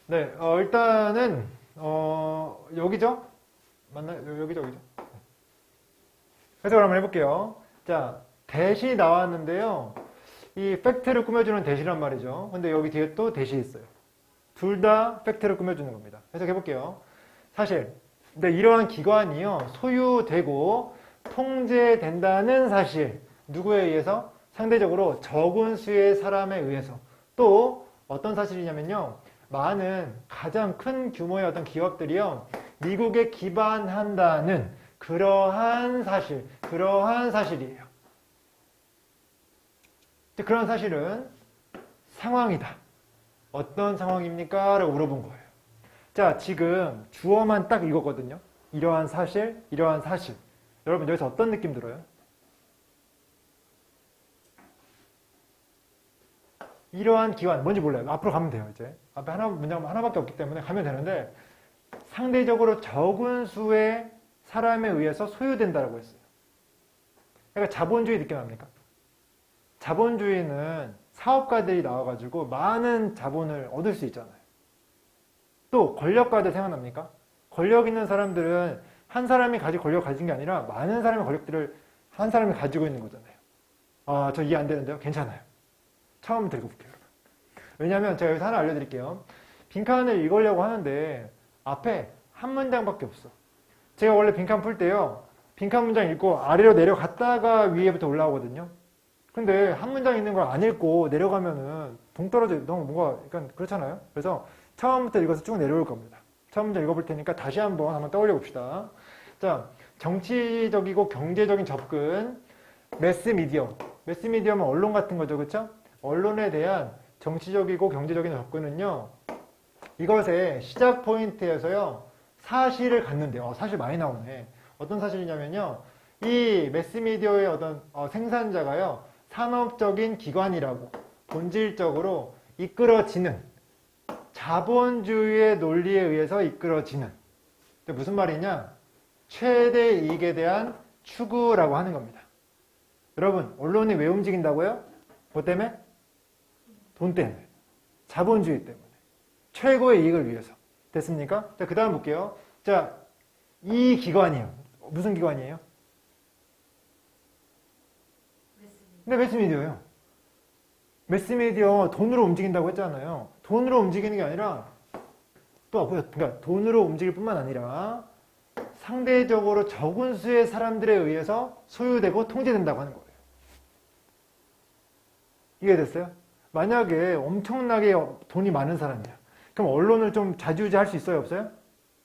네, 일단은 여기죠? 맞나요? 여기죠. 해석을 한번 해볼게요. 자, 대시 나왔는데요. 이 팩트를 꾸며주는 대시란 말이죠. 근데 여기 뒤에 또 대시 있어요. 둘 다 팩트를 꾸며주는 겁니다. 해석해볼게요. 사실, 근데 이러한 기관이요, 소유되고 통제된다는 사실, 누구에 의해서? 상대적으로 적은 수의 사람에 의해서. 또 어떤 사실이냐면요, 많은 가장 큰 규모의 어떤 기업들이요, 미국에 기반한다는 그러한 사실이에요. 그런 사실은 상황이다. 어떤 상황입니까? 라고 물어본 거예요. 자, 지금 주어만 딱 읽었거든요. 이러한 사실, 이러한 사실. 여러분 여기서 어떤 느낌 들어요? 이러한 기관, 뭔지 몰라요. 앞으로 가면 돼요, 이제. 앞에 문장 하나밖에 없기 때문에 가면 되는데, 상대적으로 적은 수의 사람에 의해서 소유된다라고 했어요. 그러니까 자본주의 느낌 납니까? 자본주의는 사업가들이 나와가지고 많은 자본을 얻을 수 있잖아요. 또 권력가들 생각납니까? 권력 있는 사람들은 한 사람이 권력 가진 게 아니라 많은 사람의 권력들을 한 사람이 가지고 있는 거잖아요. 아, 저 이해 안 되는데요? 괜찮아요. 처음부터 읽어볼게요, 여러분. 왜냐하면 제가 여기서 하나 알려드릴게요. 빈칸을 읽으려고 하는데 앞에 한 문장밖에 없어. 제가 원래 빈칸 풀 때요, 빈칸 문장 읽고 아래로 내려갔다가 위에부터 올라오거든요. 근데 한 문장 있는 걸 안 읽고 내려가면은 동떨어져 너무 뭔가 약간 그렇잖아요. 그래서 처음부터 읽어서 쭉 내려올 겁니다. 처음 문장 읽어볼 테니까 다시 한번 떠올려 봅시다. 자, 정치적이고 경제적인 접근, 매스미디어. 매스미디어는 언론 같은 거죠, 그렇죠? 언론에 대한 정치적이고 경제적인 접근은요, 이것의 시작 포인트에서요, 사실을 갖는데요. 사실 많이 나오네. 어떤 사실이냐면요, 이 매스미디어의 어떤 생산자가요, 산업적인 기관이라고 본질적으로 이끌어지는 자본주의의 논리에 의해서 이끌어지는, 무슨 말이냐? 최대 이익에 대한 추구라고 하는 겁니다. 여러분, 언론이 왜 움직인다고요? 뭐 때문에? 돈 때문에. 자본주의 때문에. 최고의 이익을 위해서. 됐습니까? 자, 그 다음 볼게요. 자, 이 기관이에요. 무슨 기관이에요? 네, 매스미디어요. 매스미디어 돈으로 움직인다고 했잖아요. 돈으로 움직이는 게 아니라 그러니까 돈으로 움직일 뿐만 아니라 상대적으로 적은 수의 사람들에 의해서 소유되고 통제된다고 하는 거예요. 이해됐어요? 만약에 엄청나게 돈이 많은 사람이야. 그럼 언론을 좀 좌지우지할 수 있어요, 없어요?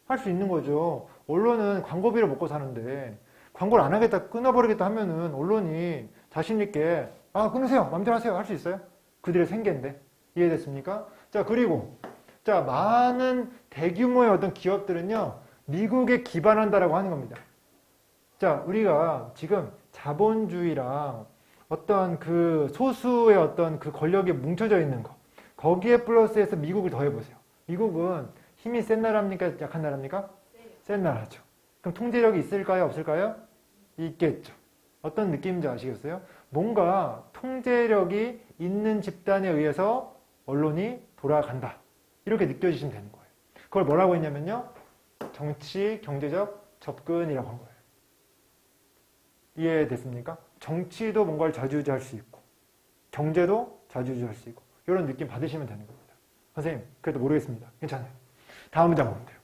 할 수 있는 거죠. 언론은 광고비로 먹고 사는데 광고를 안 하겠다, 끊어버리겠다 하면은 언론이 자신 있게 끊으세요, 마음대로 하세요 할 수 있어요? 그들의 생계인데. 이해됐습니까? 자, 그리고 자, 많은 대규모의 어떤 기업들은요, 미국에 기반한다라고 하는 겁니다. 자, 우리가 지금 자본주의랑 어떤 그 소수의 어떤 그 권력이 뭉쳐져 있는 거, 거기에 플러스해서 미국을 더해보세요. 미국은 힘이 센 나라입니까? 약한 나라입니까? 센 나라죠. 그럼 통제력이 있을까요? 없을까요? 있겠죠. 어떤 느낌인지 아시겠어요? 뭔가 통제력이 있는 집단에 의해서 언론이 돌아간다. 이렇게 느껴지시면 되는 거예요. 그걸 뭐라고 했냐면요, 정치, 경제적 접근이라고 한 거예요. 이해됐습니까? 정치도 뭔가를 좌지우지할 수 있고 경제도 좌지우지할 수 있고 이런 느낌 받으시면 되는 겁니다. 선생님, 그래도 모르겠습니다. 괜찮아요. 다음 문장 보면 돼요.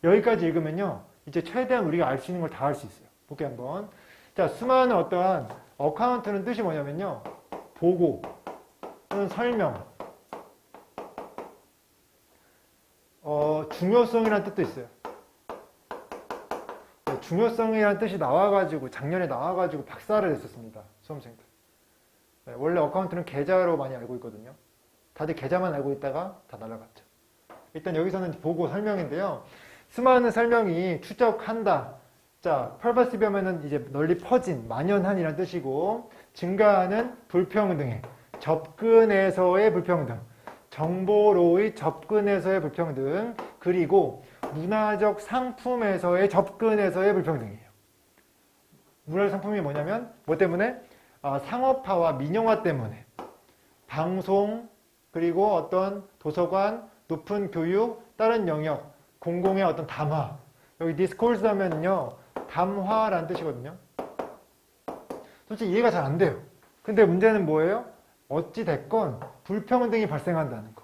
여기까지 읽으면요, 이제 최대한 우리가 알 수 있는 걸 다 알 수 있어요. 볼게요, 한번. 자, 수많은 어떠한 어카운트는 뜻이 뭐냐면요, 보고 또는 설명, 중요성이라는 뜻도 있어요. 중요성이라는 뜻이 나와가지고 작년에 나와가지고 박사를 했었습니다, 수험생들. 네, 원래 어카운트는 계좌로 많이 알고 있거든요. 다들 계좌만 알고 있다가 다 날아갔죠. 일단 여기서는 보고 설명인데요, 수많은 설명이 추적한다. 자, pervasive 하면은 이제 널리 퍼진, 만연한이라는 뜻이고, 증가하는 불평등의, 접근에서의 불평등, 정보로의 접근에서의 불평등, 그리고 문화적 상품에서의 접근에서의 불평등이에요. 문화적 상품이 뭐냐면 뭐 때문에? 상업화와 민영화 때문에 방송, 그리고 어떤 도서관, 높은 교육, 다른 영역, 공공의 어떤 담화. 여기 discourse 하면요, 담화라는 뜻이거든요. 솔직히 이해가 잘 안 돼요. 근데 문제는 뭐예요? 어찌 됐건 불평등이 발생한다는 거.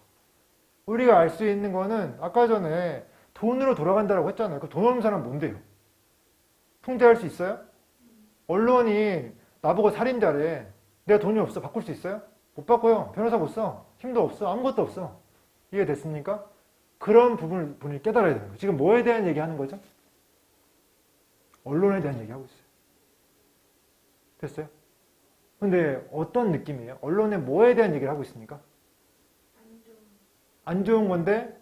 우리가 알 수 있는 거는 아까 전에 돈으로 돌아간다고 했잖아요. 그 돈 없는 사람은 뭔데요? 통제할 수 있어요? 언론이 나보고 살인자래. 내가 돈이 없어. 바꿀 수 있어요? 못 바꿔요. 변호사 못 써. 힘도 없어. 아무것도 없어. 이해됐습니까? 그런 부분을 깨달아야 되는 거예요. 지금 뭐에 대한 얘기하는 거죠? 언론에 대한 얘기하고 있어요. 됐어요? 근데 어떤 느낌이에요? 언론에 뭐에 대한 얘기를 하고 있습니까? 안 좋은 건데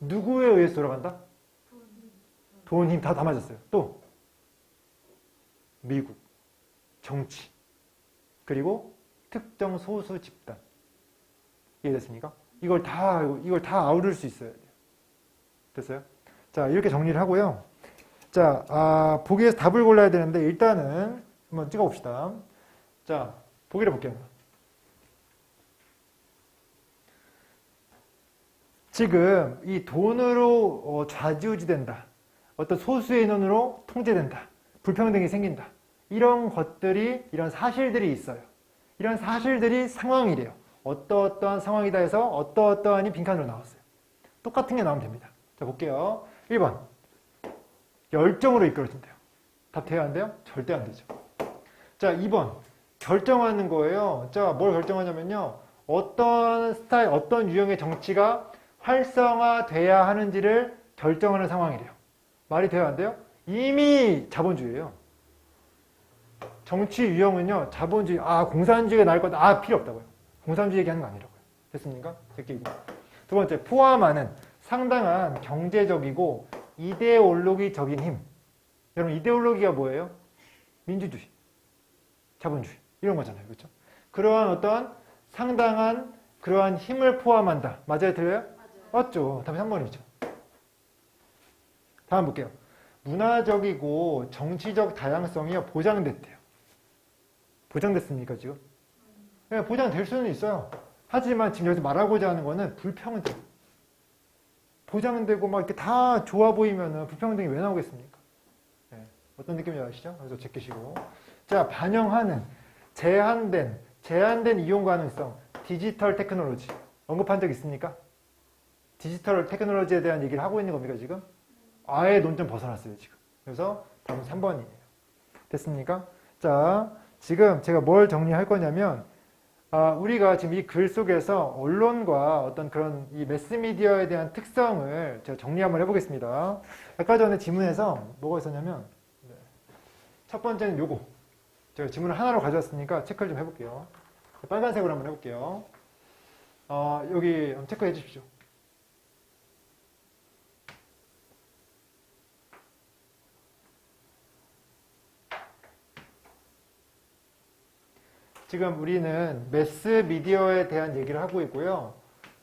누구에 의해서 돌아간다? 돈, 힘 다 맞았어요. 또 미국, 정치, 그리고 특정 소수 집단. 이해됐습니까? 이걸 다 아우를 수 있어야 돼요. 됐어요? 자, 이렇게 정리를 하고요. 자, 보기에서 답을 골라야 되는데 일단은 한번 찍어봅시다. 자, 보기를 볼게요. 지금 이 돈으로 좌지우지된다. 어떤 소수의 인원으로 통제된다. 불평등이 생긴다. 이런 것들이, 이런 사실들이 있어요. 이런 사실들이 상황이래요. 어떠어떠한 상황이다 해서 어떠어떠한이 빈칸으로 나왔어요. 똑같은 게 나오면 됩니다. 자, 볼게요. 1번. 열정으로 이끌어진대요. 답 돼야 안 돼요? 절대 안 되죠. 자, 2번. 결정하는 거예요. 자, 뭘 결정하냐면요. 어떤 스타일, 어떤 유형의 정치가 활성화돼야 하는지를 결정하는 상황이래요. 말이 돼야 안 돼요? 이미 자본주의예요. 정치 유형은요, 자본주의, 공산주의가 나을 거다. 필요 없다고요. 공산주의 얘기하는 거 아니라고요. 됐습니까? 제끼고. 두 번째, 포함하는 상당한 경제적이고 이데올로기적인 힘. 여러분, 이데올로기가 뭐예요? 민주주의, 자본주의, 이런 거잖아요. 그렇죠? 그러한 어떤 상당한 그러한 힘을 포함한다. 맞아요? 틀려요? 맞아요. 맞죠. 답이 3번이죠. 다음 볼게요. 문화적이고 정치적 다양성이 보장됐대요. 보장됐습니까, 지금? 네, 보장될 수는 있어요. 하지만 지금 여기서 말하고자 하는 거는 불평등. 보장되고 막 이렇게 다 좋아 보이면은 불평등이 왜 나오겠습니까? 네, 어떤 느낌인지 아시죠? 그래서 제끼시고. 자, 반영하는 제한된 이용 가능성, 디지털 테크놀로지. 언급한 적 있습니까? 디지털 테크놀로지에 대한 얘기를 하고 있는 겁니까, 지금? 아예 논점 벗어났어요, 지금. 그래서 답은 3번이에요. 됐습니까? 자, 지금 제가 뭘 정리할 거냐면, 우리가 지금 이 글 속에서 언론과 어떤 그런 이 매스미디어에 대한 특성을 제가 정리 한번 해보겠습니다. 아까 전에 지문에서 뭐가 있었냐면, 첫 번째는 요거. 제가 지문을 하나로 가져왔으니까 체크를 좀 해볼게요. 빨간색으로 한번 해볼게요. 여기 한번 체크해 주십시오. 지금 우리는 매스미디어에 대한 얘기를 하고 있고요.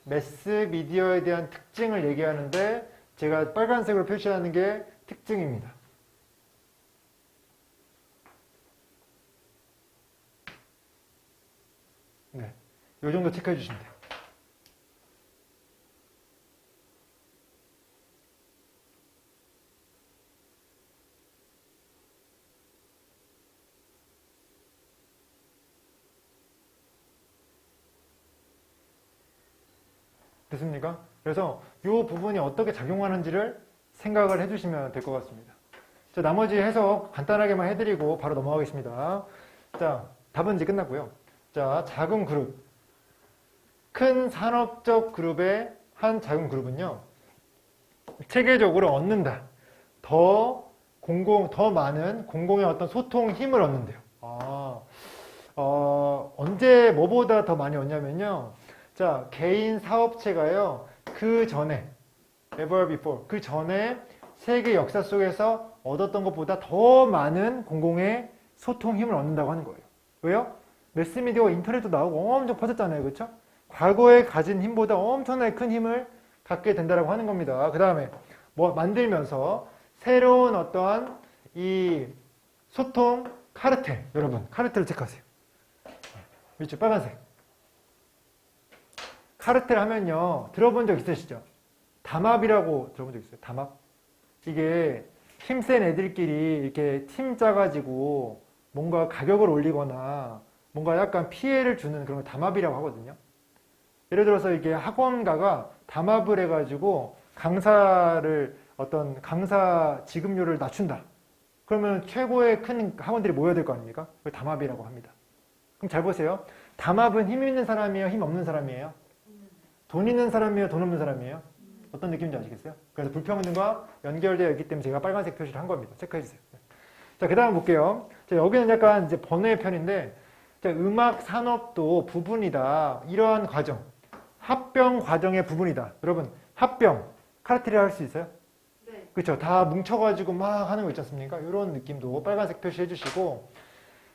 매스미디어에 대한 특징을 얘기하는데 제가 빨간색으로 표시하는 게 특징입니다. 네, 이 정도 체크해 주시면 돼요. 됐습니까? 그래서 이 부분이 어떻게 작용하는지를 생각을 해주시면 될 것 같습니다. 자, 나머지 해석 간단하게만 해드리고 바로 넘어가겠습니다. 자, 답은 이제 끝났고요. 자, 작은 그룹. 큰 산업적 그룹의 한 작은 그룹은요, 체계적으로 얻는다. 더 많은 공공의 어떤 소통 힘을 얻는데요. 언제, 뭐보다 더 많이 얻냐면요. 자, 개인 사업체가요, 그 전에, ever before, 그 전에 세계 역사 속에서 얻었던 것보다 더 많은 공공의 소통 힘을 얻는다고 하는 거예요. 왜요? 매스미디어가 인터넷도 나오고 엄청 퍼졌잖아요. 그렇죠? 과거에 가진 힘보다 엄청나게 큰 힘을 갖게 된다고 하는 겁니다. 그 다음에 뭐 만들면서 새로운 어떠한 이 소통 카르텔, 여러분 카르텔을 체크하세요. 밑줄 빨간색. 카르텔 하면요. 들어본 적 있으시죠? 담합이라고 들어본 적 있어요? 담합? 이게 힘센 애들끼리 이렇게 팀 짜가지고 뭔가 가격을 올리거나 뭔가 약간 피해를 주는 그런 걸 담합이라고 하거든요. 예를 들어서 이게 학원가가 담합을 해가지고 강사를 어떤 강사 지급료를 낮춘다. 그러면 최고의 큰 학원들이 모여야 될 거 아닙니까? 그걸 담합이라고 합니다. 그럼 잘 보세요. 담합은 힘 있는 사람이에요? 힘 없는 사람이에요? 돈 있는 사람이에요? 돈 없는 사람이에요? 어떤 느낌인지 아시겠어요? 그래서 불평등과 연결되어 있기 때문에 제가 빨간색 표시를 한 겁니다. 체크해주세요. 자, 그 다음 볼게요. 자, 여기는 약간 이제 번외 편인데, 자, 음악 산업도 부분이다. 이러한 과정. 합병 과정의 부분이다. 여러분, 합병. 카르텔이 할 수 있어요? 네. 그렇죠. 다 뭉쳐가지고 막 하는 거 있지 않습니까? 이런 느낌도 빨간색 표시해 주시고.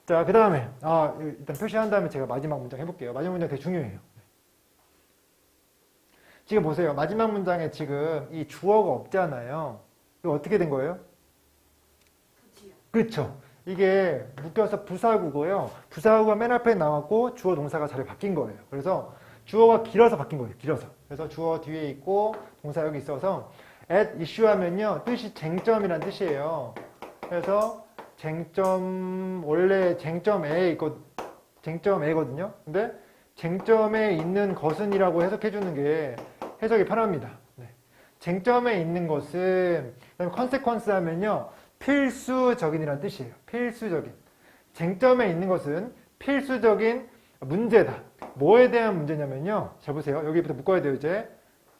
자, 그 다음에, 일단 표시한 다음에 제가 마지막 문장 해볼게요. 마지막 문장 되게 중요해요. 지금 보세요. 마지막 문장에 지금 이 주어가 없잖아요. 이거 어떻게 된 거예요? 그치요. 그렇죠. 이게 묶여서 부사구고요. 부사구가 맨 앞에 나왔고 주어 동사가 자리 바뀐 거예요. 그래서 주어가 길어서 바뀐 거예요. 길어서. 그래서 주어 뒤에 있고 동사 여기 있어서 at issue 하면요. 뜻이 쟁점이란 뜻이에요. 그래서 쟁점, 원래 쟁점에 있고, 쟁점에거든요. 근데 쟁점에 있는 것은이라고 해석해 주는 게 해석이 편합니다. 네. 쟁점에 있는 것은, 그다음에 consequence 하면요. 필수적인이라는 뜻이에요. 필수적인. 쟁점에 있는 것은 필수적인 문제다. 뭐에 대한 문제냐면요. 자, 보세요. 여기부터 묶어야 돼요, 이제.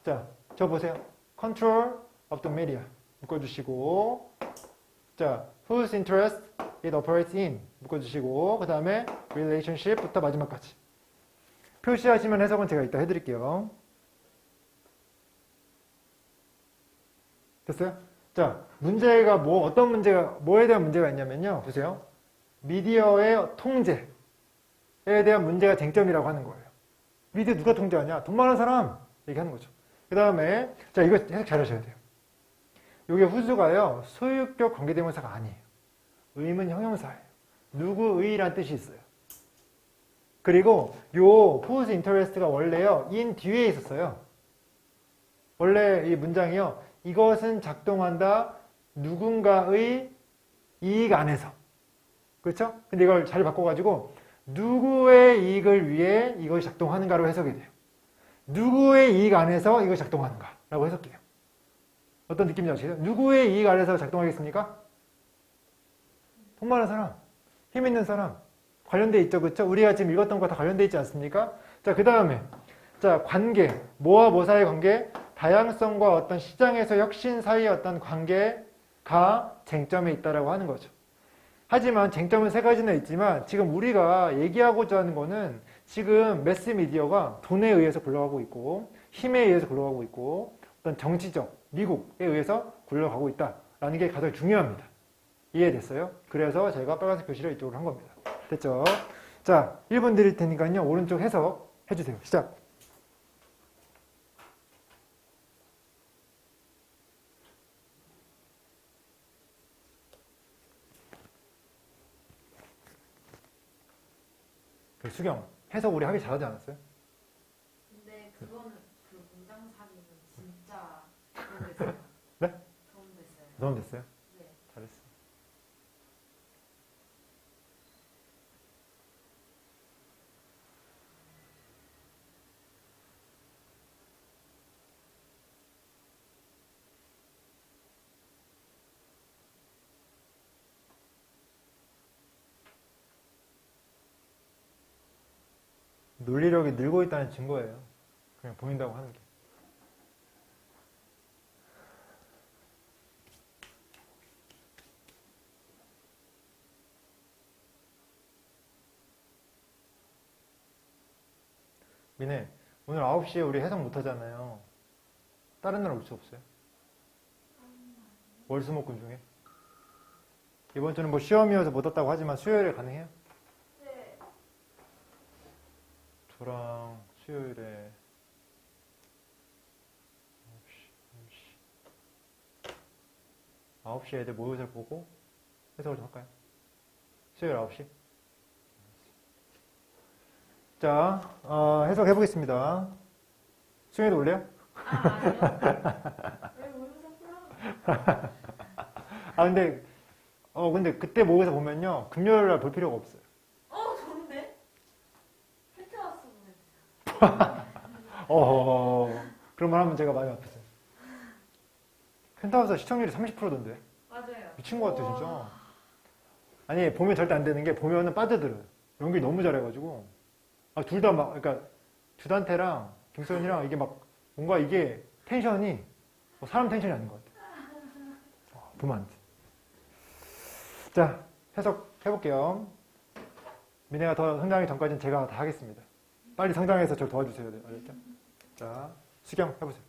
자, 저 보세요. Control of the media. 묶어주시고. 자, whose interest it operates in. 묶어주시고. 그 다음에 relationship부터 마지막까지. 표시하시면 해석은 제가 이따 해드릴게요. 됐어요? 자, 문제가 어떤 문제가, 뭐에 대한 문제가 있냐면요. 보세요. 미디어의 통제에 대한 문제가 쟁점이라고 하는 거예요. 미디어 누가 통제하냐? 돈 많은 사람! 얘기하는 거죠. 그 다음에, 자, 이거 해석 잘 하셔야 돼요. 요게 후주가요, 소유격 관계대명사가 아니에요. 의문 형용사예요. 누구의란 뜻이 있어요. 그리고 요 whose interest가 원래요, in 뒤에 있었어요. 원래 이 문장이요, 이것은 작동한다 누군가의 이익 안에서. 그렇죠? 근데 이걸 잘 바꿔가지고 누구의 이익을 위해 이것이 작동하는가로 해석이 돼요. 누구의 이익 안에서 이것이 작동하는가 라고 해석해요. 어떤 느낌인지 아시겠어요? 누구의 이익 안에서 작동하겠습니까? 돈 많은 사람, 힘 있는 사람 관련돼 있죠. 그렇죠? 우리가 지금 읽었던 거 다 관련돼 있지 않습니까? 자, 그 다음에 자, 관계, 뭐와 뭐 사이의 관계? 다양성과 어떤 시장에서 혁신 사이의 어떤 관계가 쟁점에 있다라고 하는 거죠. 하지만 쟁점은 세 가지나 있지만 지금 우리가 얘기하고자 하는 거는 지금 매스미디어가 돈에 의해서 굴러가고 있고 힘에 의해서 굴러가고 있고 어떤 정치적, 미국에 의해서 굴러가고 있다라는 게 가장 중요합니다. 이해됐어요? 그래서 제가 빨간색 표시를 이쪽으로 한 겁니다. 됐죠? 자, 1분 드릴 테니까요. 오른쪽 해석 해주세요. 시작! 수경, 해석 우리 하기 잘하지 않았어요? 근데 그거는 그 문장 사기는 진짜 도움됐어요. 네? 도움됐어요. 도움됐어요? 네. 잘했어. 논리력이 늘고 있다는 증거예요. 그냥 보인다고 하는 게. 미네, 오늘 9시에 우리 해석 못 하잖아요. 다른 날 올 수 없어요? 월수목금 중에? 이번 주는 뭐 시험이어서 못 왔다고 하지만 수요일에 가능해요? 네. 저랑 수요일에 9시 애들 모여서 보고 해석을 좀 할까요? 수요일 9시? 자, 해석해 보겠습니다. 수영이도 올래요? 아니요. 왜 모여서 풀어? 근데 그때 모여서 보면요. 금요일 날 볼 필요가 없어요. 좋은데? 펜트하우스 보면 그런 말 하면 제가 많이 아프세요. 펜트하우스 시청률이 30%던데. 맞아요. 미친 것 같아, 진짜. 아니, 보면 절대 안 되는 게, 보면은 빠져들어요. 연기 너무 잘해가지고. 둘 다 막, 그러니까, 주단태랑 김소연이랑 이게 막, 뭔가 이게 텐션이, 사람 텐션이 아닌 것 같아. 보면 안 돼. 자, 해석해볼게요. 미네가 더 성장하기 전까지는 제가 다 하겠습니다. 빨리 성장해서 저를 도와주세요. 네, 알겠죠? 자, 수경 해보세요.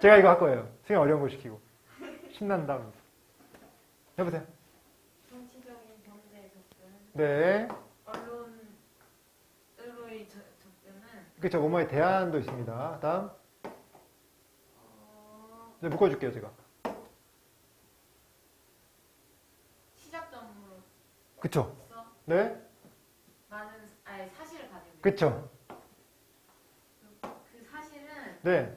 제가 이거 할 거예요. 수경 어려운 거 시키고. 신난다. 해보세요. 정치적인 경제 접근, 네. 언론으로의 접근은 그쵸, 뭐뭐에 대안도 있습니다. 다음. 네, 묶어줄게요, 제가. 시작점으로서 그쵸. 네. 많은 사실을 가지고 있는 그쵸. 그 사실은 네.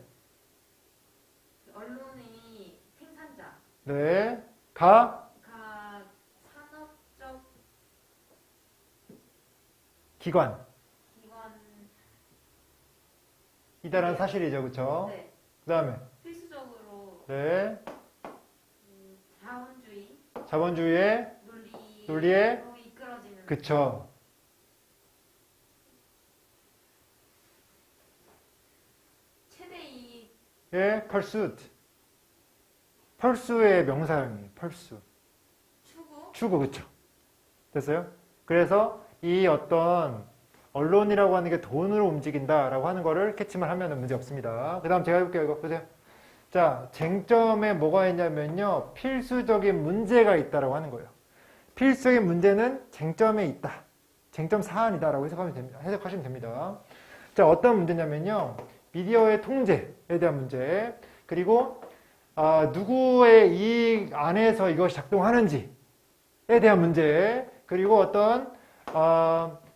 그 언론의 생산자, 네. 산업적 기관. 기관, 이다라는 사실이죠, 그쵸. 네, 그 다음에. 필수적으로 네. 자본주의 자본주의의 논리에. 논리로 이끌어지는 그쵸. 최대 이익, 예, pursuit. 펄수의 명사형이에요. 펄수. 추구, 그쵸. 됐어요? 그래서 이 어떤 언론이라고 하는 게 돈으로 움직인다라고 하는 거를 캐치만 하면 문제 없습니다. 그 다음 제가 해볼게요. 이거 보세요. 자, 쟁점에 뭐가 있냐면요. 필수적인 문제가 있다라고 하는 거예요. 필수적인 문제는 쟁점에 있다. 쟁점 사안이다라고 해석하시면 됩니다. 자, 어떤 문제냐면요. 미디어의 통제에 대한 문제, 그리고 누구의 이익 안에서 이것이 작동하는지에 대한 문제, 그리고 어떤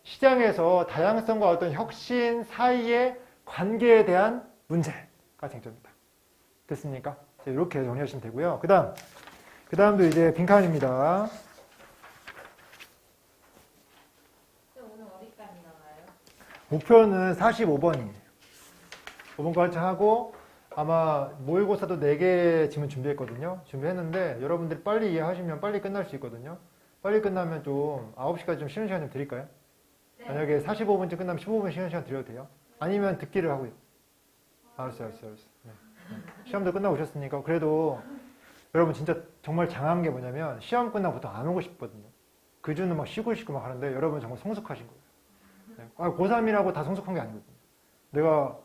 시장에서 다양성과 어떤 혁신 사이의 관계에 대한 문제가 쟁점입니다. 됐습니까? 이렇게 정리하시면 되고요. 그 다음도 이제 빈칸입니다. 오늘 어디까지 나가요? 목표는 45번이에요. 5번까지 하고 아마 모의고사도 4개 지문 준비했거든요. 준비했는데 여러분들이 빨리 이해하시면 빨리 끝날 수 있거든요. 빨리 끝나면 좀 9시까지 좀 쉬는 시간 좀 드릴까요? 네. 만약에 45분쯤 끝나면 15분 쉬는 시간 드려도 돼요? 아니면 듣기를 하고요. 알았어요. 네. 시험도 끝나고 오셨으니까 그래도 여러분 진짜 정말 장한 게 뭐냐면 시험 끝나고 보통 안 오고 싶거든요. 그 주는 막 쉬고 막 하는데 여러분 정말 성숙하신 거예요. 네. 고3이라고 다 성숙한 게 아니거든요. 내가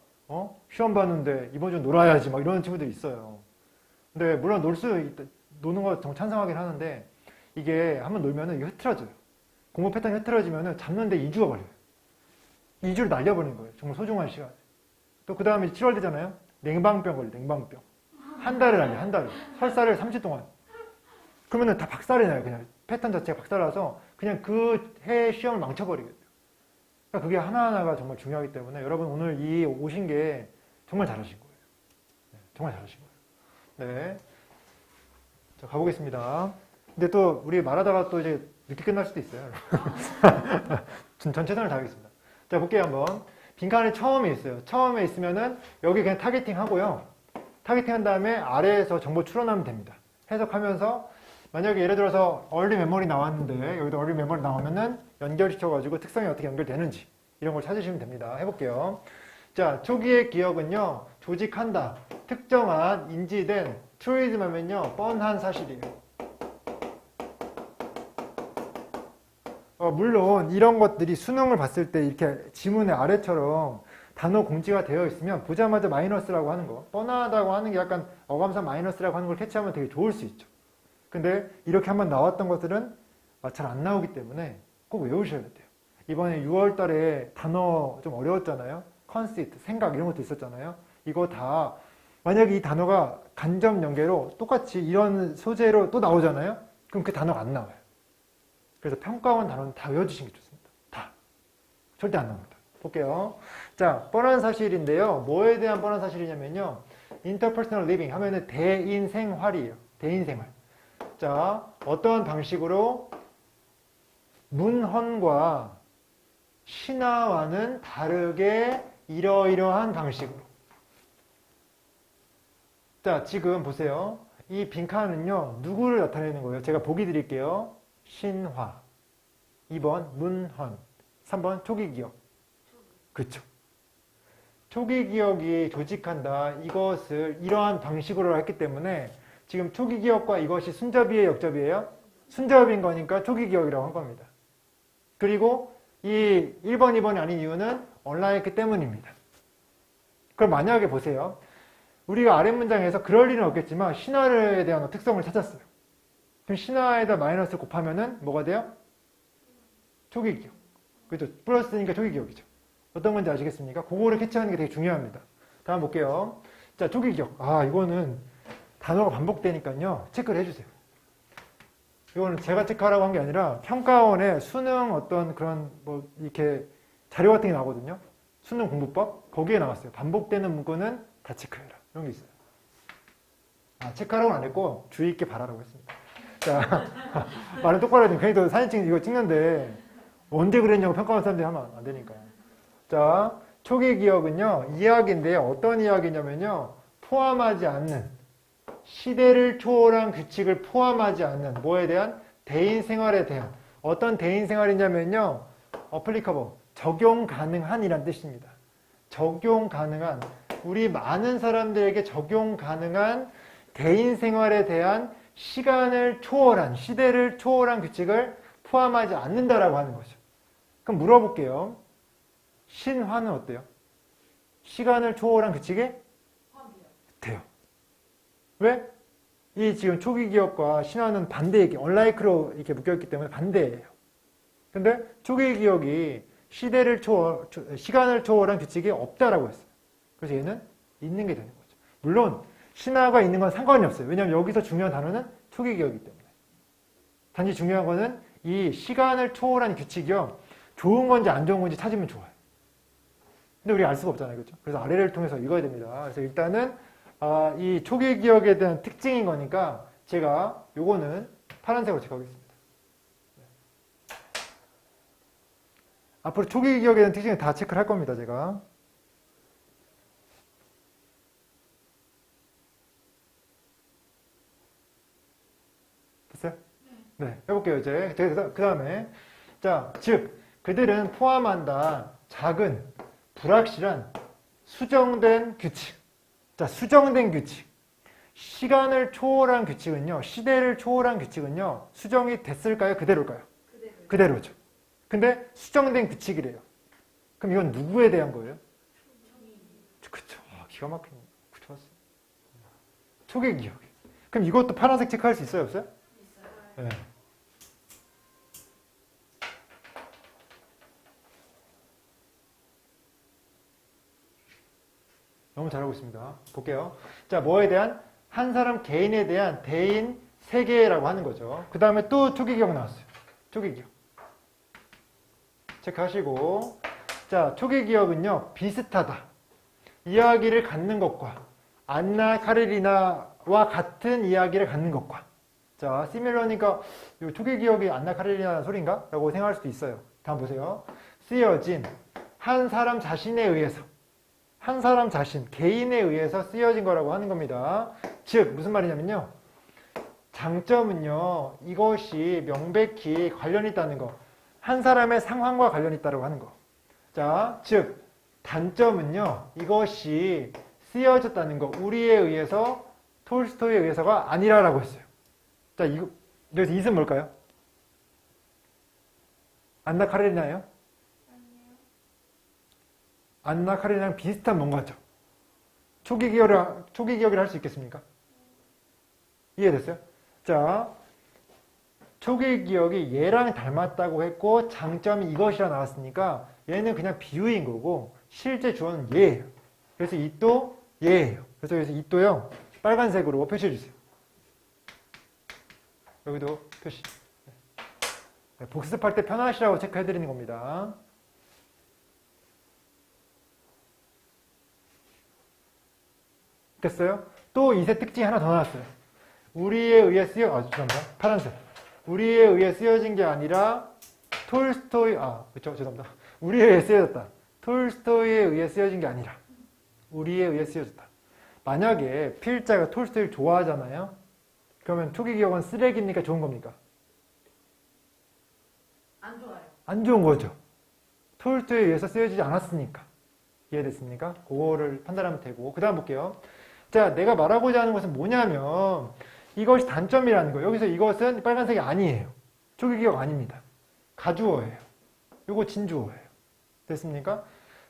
시험 봤는데 이번 주 놀아야지 막 이러는 친구들이 있어요. 근데 물론 노는 거 정말 찬성하긴 하는데 이게 한번 놀면은 이게 흐트러져요. 공부 패턴이 흐트러지면은 잡는데 2주가 걸려요. 2주를 날려버리는 거예요. 정말 소중한 시간. 또 그 다음에 7월 되잖아요. 냉방병 걸려요. 냉방병. 한 달을 아니에요. 한 달을. 설사를 3주 동안. 그러면은 다 박살이 나요. 그냥 패턴 자체가 박살나서 그냥 그 해 시험을 망쳐버리게 돼요. 그러니까 그게 하나하나가 정말 중요하기 때문에 여러분 오늘 이 오신 게 정말 잘하신 거예요. 네, 정말 잘하신 거예요. 네. 자, 가보겠습니다. 근데 또 우리 말하다가 또 이제 늦게 끝날 수도 있어요. 전 최선을 다하겠습니다. 자, 볼게요, 한번. 빈칸이 처음에 있어요. 처음에 있으면은 여기 그냥 타겟팅 하고요. 타겟팅 한 다음에 아래에서 정보 추론하면 됩니다. 해석하면서 만약에 예를 들어서 얼리 메모리 나왔는데 여기도 얼리 메모리 나오면은 연결시켜가지고 특성이 어떻게 연결되는지 이런 걸 찾으시면 됩니다. 해볼게요. 자, 초기의 기억은요. 조직한다. 특정한 인지된 트루이즘 하면요. 뻔한 사실이에요. 물론 이런 것들이 수능을 봤을 때 이렇게 지문의 아래처럼 단어 공지가 되어 있으면 보자마자 마이너스라고 하는 거, 뻔하다고 하는 게 약간 어감상 마이너스라고 하는 걸 캐치하면 되게 좋을 수 있죠. 근데 이렇게 한번 나왔던 것들은 잘 안 나오기 때문에 꼭 외우셔야 돼요. 이번에 6월 달에 단어 좀 어려웠잖아요. 컨시트, 생각 이런 것도 있었잖아요. 이거 다 만약에 이 단어가 간접 연계로 똑같이 이런 소재로 또 나오잖아요. 그럼 그 단어가 안 나와요. 그래서 평가원 단어는 다 외워주시는 게 좋습니다. 다. 절대 안 나옵니다. 볼게요. 자, 뻔한 사실인데요. 뭐에 대한 뻔한 사실이냐면요. interpersonal living 하면은 대인 생활이에요. 대인 생활. 자, 어떠한 방식으로 문헌과 신화와는 다르게 이러이러한 방식으로. 자, 지금 보세요. 이 빈칸은요, 누구를 나타내는 거예요? 제가 보기 드릴게요. 신화. 2번 문헌. 3번 초기 기억. 그쵸. 초기 기억이 조직한다. 이것을 이러한 방식으로 했기 때문에 지금 초기 기억과 이것이 순접이에요, 역접이에요? 순접인 거니까 초기 기억이라고 한 겁니다. 그리고 이 1번, 2번이 아닌 이유는 온라인했기 때문입니다. 그럼 만약에 보세요. 우리가 아랫 문장에서 그럴 일은 없겠지만 신화에 대한 특성을 찾았어요. 그럼 신화에다 마이너스 곱하면은 뭐가 돼요? 초기 기억. 그렇죠. 플러스니까 초기 기억이죠. 어떤 건지 아시겠습니까? 그거를 캐치하는 게 되게 중요합니다. 다음 볼게요. 자, 초기 기억. 아, 이거는 단어가 반복되니까요. 체크를 해주세요. 이거는 제가 체크하라고 한 게 아니라 평가원에 수능 어떤 그런 뭐 이렇게 자료 같은 게 나오거든요. 수능 공부법 거기에 나왔어요. 반복되는 문구는 다 체크해라. 이런 게 있어요. 아, 체크하라고는 안 했고 주의 있게 봐라라고 했습니다. 자, 말은 똑바로 해야 돼요. 괜히 또 사진 이거 찍는데 언제 그랬냐고 평가원 사람들이 하면 안 되니까. 자, 초기 기억은요. 이야기인데 어떤 이야기냐면요. 포함하지 않는 시대를 초월한 규칙을 포함하지 않는 뭐에 대한? 대인 생활에 대한. 어떤 대인 생활이냐면요. applicable, 적용 가능한이란 뜻입니다. 적용 가능한, 우리 많은 사람들에게 적용 가능한 대인 생활에 대한 시간을 초월한, 시대를 초월한 규칙을 포함하지 않는다라고 하는 거죠. 그럼 물어볼게요. 신화는 어때요? 시간을 초월한 규칙에 돼요. 왜? 이 지금 초기 기억과 신화는 반대얘기, unlike로 이렇게 묶여있기 때문에 반대예요. 근데 초기 기억이 시간을 초월한 규칙이 없다라고 했어요. 그래서 얘는 있는 게 되는 거죠. 물론 신화가 있는 건 상관이 없어요. 왜냐하면 여기서 중요한 단어는 초기 기억이기 때문에. 단지 중요한 거는 이 시간을 초월한 규칙이요. 좋은 건지 안 좋은 건지 찾으면 좋아요. 근데 우리가 알 수가 없잖아요. 그렇죠? 그래서 아래를 통해서 읽어야 됩니다. 그래서 일단은 이 초기 기억에 대한 특징인 거니까 제가 요거는 파란색으로 체크하겠습니다. 앞으로 초기 기억에 대한 특징을 다 체크를 할 겁니다. 제가. 됐어요? 네, 해볼게요. 이제 그 다음에 자, 즉 그들은 포함한다. 작은 불확실한 수정된 규칙. 자, 수정된 규칙. 시간을 초월한 규칙은요, 시대를 초월한 규칙은요, 수정이 됐을까요? 그대로일까요? 그대로죠. 근데 수정된 규칙이래요. 그럼 이건 누구에 대한 거예요? 그쵸. 기가 막히네. 좋았어요. 초기 기억. 그럼 이것도 파란색 체크할 수 있어요? 없어요? 네. 너무 잘하고 있습니다. 볼게요. 자, 뭐에 대한? 한 사람 개인에 대한 대인 세계라고 하는 거죠. 그 다음에 또 초기 기억 나왔어요. 초기 기억. 체크하시고. 자, 초기 기억은요, 비슷하다. 이야기를 갖는 것과 안나 카레리나와 같은 이야기를 갖는 것과. 자, 시밀러니까 이 초기 기억이 안나 카레리나 소리인가? 라고 생각할 수도 있어요. 다음 보세요. 쓰여진 한 사람 자신에 의해서. 한 사람 자신, 개인에 의해서 쓰여진 거라고 하는 겁니다. 즉, 무슨 말이냐면요. 장점은요, 이것이 명백히 관련이 있다는 거. 한 사람의 상황과 관련이 있다고 하는 거. 자, 즉, 단점은요, 이것이 쓰여졌다는 거. 우리에 의해서, 톨스토이에 의해서가 아니라라고 했어요. 자, 그래서 이은 뭘까요? 안나 카레리나예요? 안나 카레리나랑 비슷한 뭔가죠. 초기 기억을 할 수 있겠습니까? 이해됐어요? 자, 초기 기억이 얘랑 닮았다고 했고 장점이 이것이라 나왔으니까 얘는 그냥 비유인 거고 실제 주어는 얘예요. 그래서 이또 얘예요. 그래서 여기서 이또요 빨간색으로 표시해 주세요. 여기도 표시. 네, 복습할 때 편하시라고 체크해 드리는 겁니다. 됐어요? 또 이세 특징이 하나 더 나왔어요. 우리에 의해 죄송합니다. 파란색. 우리에 의해 쓰여진 게 아니라 그쵸, 죄송합니다. 우리에 의해 쓰여졌다. 톨스토이에 의해 쓰여진 게 아니라 우리에 의해 쓰여졌다. 만약에 필자가 톨스토이를 좋아하잖아요. 그러면 초기기억은 쓰레기입니까? 좋은 겁니까? 안 좋아요. 안 좋은 거죠. 톨스토이에 의해서 쓰여지지 않았으니까. 이해됐습니까? 그거를 판단하면 되고. 그 다음 볼게요. 자, 내가 말하고자 하는 것은 뭐냐면 이것이 단점이라는 거예요. 여기서 이것은 빨간색이 아니에요. 초기기억 아닙니다. 가주어예요. 요거 진주어예요. 됐습니까?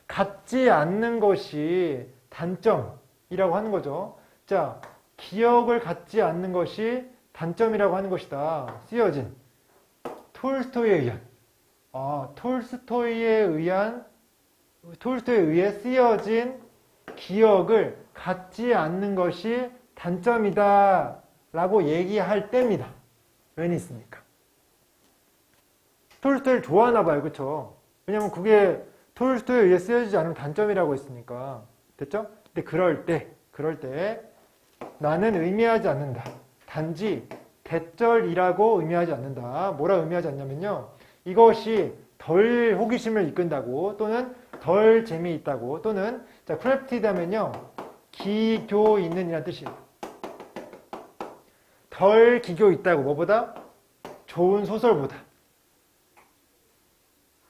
같지 않는 것이 단점이라고 하는 거죠. 자, 기억을 갖지 않는 것이 단점이라고 하는 것이다. 쓰여진 톨스토이에 의한 톨스토이에 의해 쓰여진 기억을 갖지 않는 것이 단점이다 라고 얘기할 때입니다. 웬이 있습니까? 톨스토이를 좋아하나 봐요. 그쵸? 왜냐면 그게 톨스토이에 의해 쓰여지지 않으면 단점이라고 했으니까. 됐죠? 근데 그럴 때 나는 의미하지 않는다. 단지 대절이라고 의미하지 않는다. 뭐라 의미하지 않냐면요. 이것이 덜 호기심을 이끈다고 또는 덜 재미있다고 또는 자, 크래프티드하면요. 기교 있는 이란 뜻이에요. 덜 기교 있다고 뭐보다? 좋은 소설보다.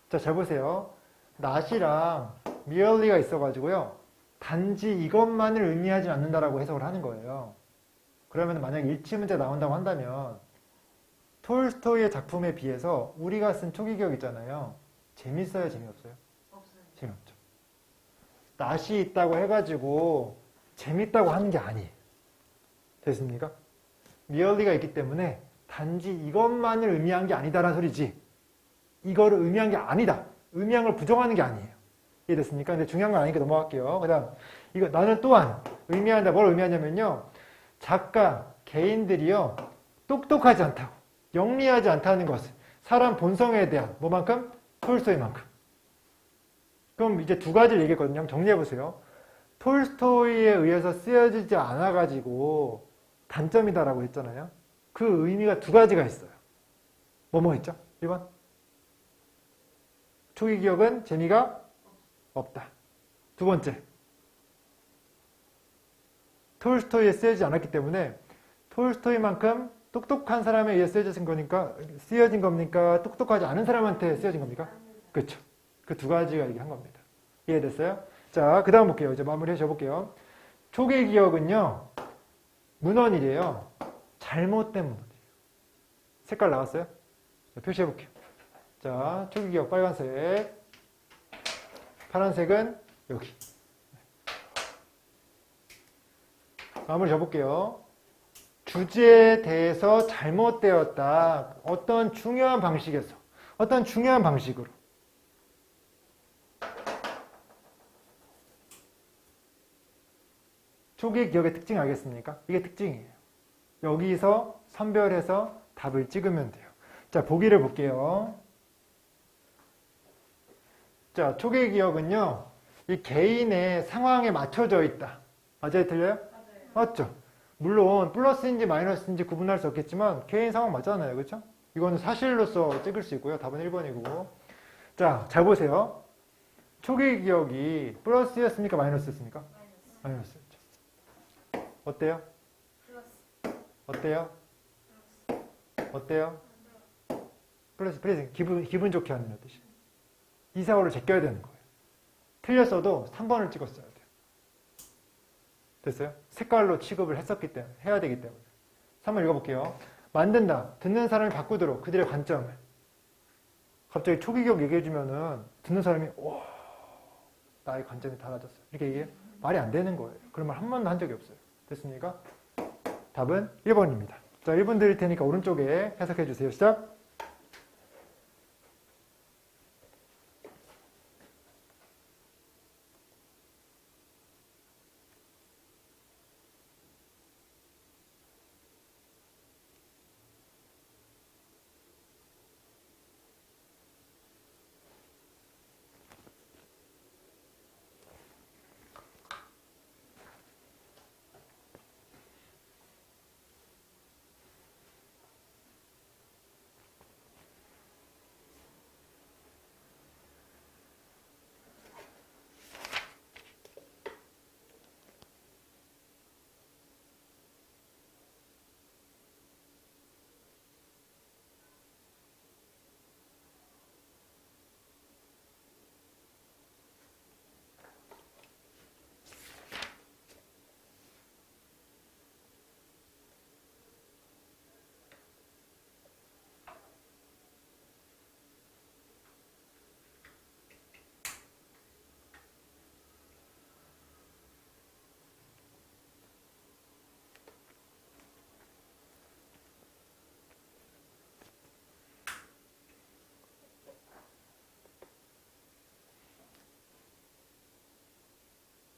자, 잘 보세요. not이랑 merely가 있어가지고요. 단지 이것만을 의미하지 않는다라고 해석을 하는 거예요. 그러면 만약 일치문제 나온다고 한다면 톨스토이의 작품에 비해서 우리가 쓴 초기기억 있잖아요. 재밌어요? 재미없어요? 없어요. 재미없죠. not이 있다고 해가지고 재밌다고 하는 게 아니에요. 됐습니까? merely가 있기 때문에 단지 이것만을 의미한 게 아니다라는 소리지. 이거를 의미한 게 아니다. 의미한 걸 부정하는 게 아니에요. 이해됐습니까? 근데 중요한 건 아니니까 넘어갈게요. 그 다음, 이거 나는 또한 의미한다. 뭘 의미하냐면요. 작가, 개인들이요. 똑똑하지 않다고. 영리하지 않다는 것은 사람 본성에 대한 뭐만큼? 톨스토이만큼. 그럼 이제 두 가지를 얘기했거든요. 정리해보세요. 톨스토이에 의해서 쓰여지지 않아가지고 단점이다라고 했잖아요. 그 의미가 두 가지가 있어요. 뭐뭐 있죠? 1번. 초기 기억은 재미가 없다. 두 번째. 톨스토이에 쓰여지지 않았기 때문에 톨스토이만큼 똑똑한 사람에 의해 쓰여진 겁니까? 똑똑하지 않은 사람한테 쓰여진 겁니까? 그렇죠. 그 두 가지가 얘기한 겁니다. 이해됐어요? 자, 그 다음 볼게요. 이제 마무리 해줘볼게요. 초기 기억은요. 문헌이래요. 잘못된 문헌이에요. 색깔 나왔어요? 자, 표시해볼게요. 자, 초기 기억 빨간색. 파란색은 여기. 마무리 줘볼게요. 주제에 대해서 잘못되었다. 어떤 중요한 방식에서, 어떤 중요한 방식으로. 초기 기억의 특징 알겠습니까? 이게 특징이에요. 여기서 선별해서 답을 찍으면 돼요. 자, 보기를 볼게요. 자, 초기 기억은요, 이 개인의 상황에 맞춰져 있다. 맞아요? 틀려요? 맞아요. 맞죠? 물론 플러스인지 마이너스인지 구분할 수 없겠지만 개인 상황 맞잖아요. 그렇죠? 이거는 사실로서 찍을 수 있고요. 답은 1번이고. 자, 잘 보세요. 초기 기억이 플러스였습니까? 마이너스였습니까? 마이너스. 마이너스였죠. 어때요? 플러스. 어때요? 어때요? 플러스, 기분 좋게 하는 뜻이. 이 사고를 제껴야 되는 거예요. 틀렸어도 3번을 찍었어야 돼요. 됐어요? 색깔로 취급을 했었기 때문에, 해야 되기 때문에. 3번 읽어볼게요. 만든다. 듣는 사람이 바꾸도록 그들의 관점을. 갑자기 초기격 얘기해주면은 듣는 사람이 와, 나의 관점이 달라졌어요. 이렇게 얘기해요? 말이 안 되는 거예요. 그런 말 한 번도 한 적이 없어요. 됐습니까? 답은 1번입니다. 자, 1번 드릴 테니까 오른쪽에 해석해 주세요. 시작!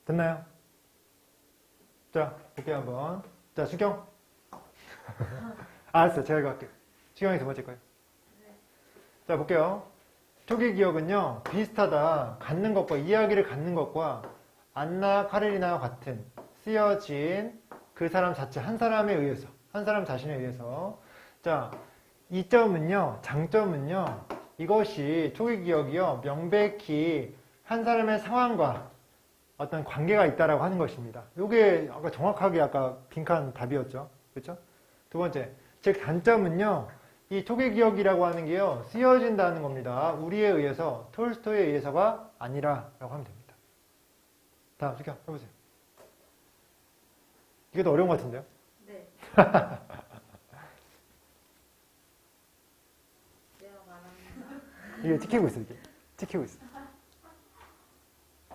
됐나요? 자, 볼게요, 한번. 자, 수경. 알았어요. 제가 이거 할게요. 수경이 두 번째 거예요. 자, 볼게요. 초기 기억은요, 비슷하다. 갖는 것과, 이야기를 갖는 것과, 안나 카레리나와 같은 쓰여진 그 사람 자체, 한 사람에 의해서, 한 사람 자신에 의해서. 자, 이점은요, 장점은요, 이것이 초기 기억이요, 명백히 한 사람의 상황과 어떤 관계가 있다라고 하는 것입니다. 이게 아까 정확하게 아까 빈칸 답이었죠. 그렇죠? 두 번째, 즉 단점은요, 이 초기 기억이라고 하는 게요, 쓰여진다는 겁니다. 우리에 의해서, 톨스토이에 의해서가 아니라라고 하면 됩니다. 다음, 수경 해보세요. 이게 더 어려운 것 같은데요? 네. 내가 말합니다. 이게 찍히고 있어, 이게. 찍히고 있어.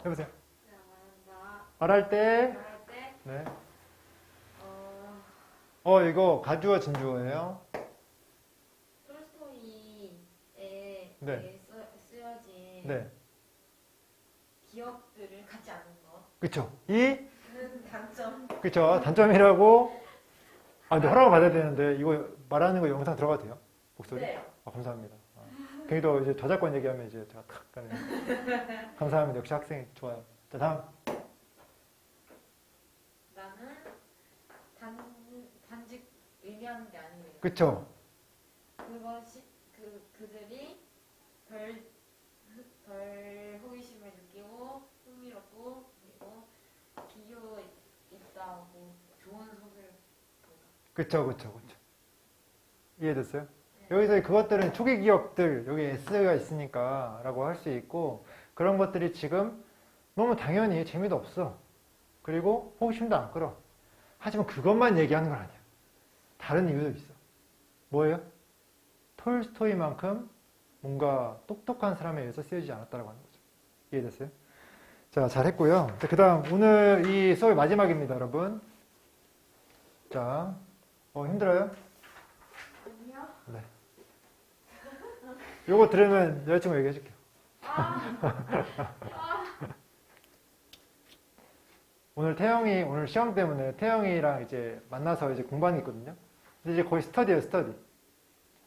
해보세요. 내가 말한다. 말할 때, 말할 때, 네. 어, 이거 가주어 진주어예요. 톨스토이에 네. 쓰여진 네. 기억들을 갖지 않는 것. 그쵸. 는 단점. 그쵸. 단점이라고. 아, 근데 허락을 받아야 되는데, 이거 말하는 거 영상 들어가도 돼요? 목소리? 네. 아, 감사합니다. 괜히도 이제 저작권 얘기하면 이제 제가 탁 가는. 감사합니다. 역시 학생이 좋아요. 자, 다음. 나는 단지 의미하는 게 아니에요. 그쵸. 그것이 그들이 덜 호기심을 느끼고 흥미롭고 그리고 기여 있다고 좋은 소리를 그쵸. 이해됐어요? 여기서 그것들은 초기 기억들, 여기 S가 있으니까 라고 할 수 있고, 그런 것들이 지금 너무 당연히 재미도 없어. 그리고 호기심도 안 끌어. 하지만 그것만 얘기하는 건 아니야. 다른 이유도 있어. 뭐예요? 톨스토이만큼 뭔가 똑똑한 사람에 의해서 쓰여지지 않았다고 하는 거죠. 이해됐어요? 자, 잘했고요. 자, 그 다음, 오늘 이 수업의 마지막입니다, 여러분. 자, 힘들어요? 아니요. 네. 요거 들으면 여자친구 얘기해줄게요. 오늘 시험 때문에 태영이랑 이제 만나서 이제 공부하는 게 있거든요. 근데 이제 거의 스터디예요, 스터디.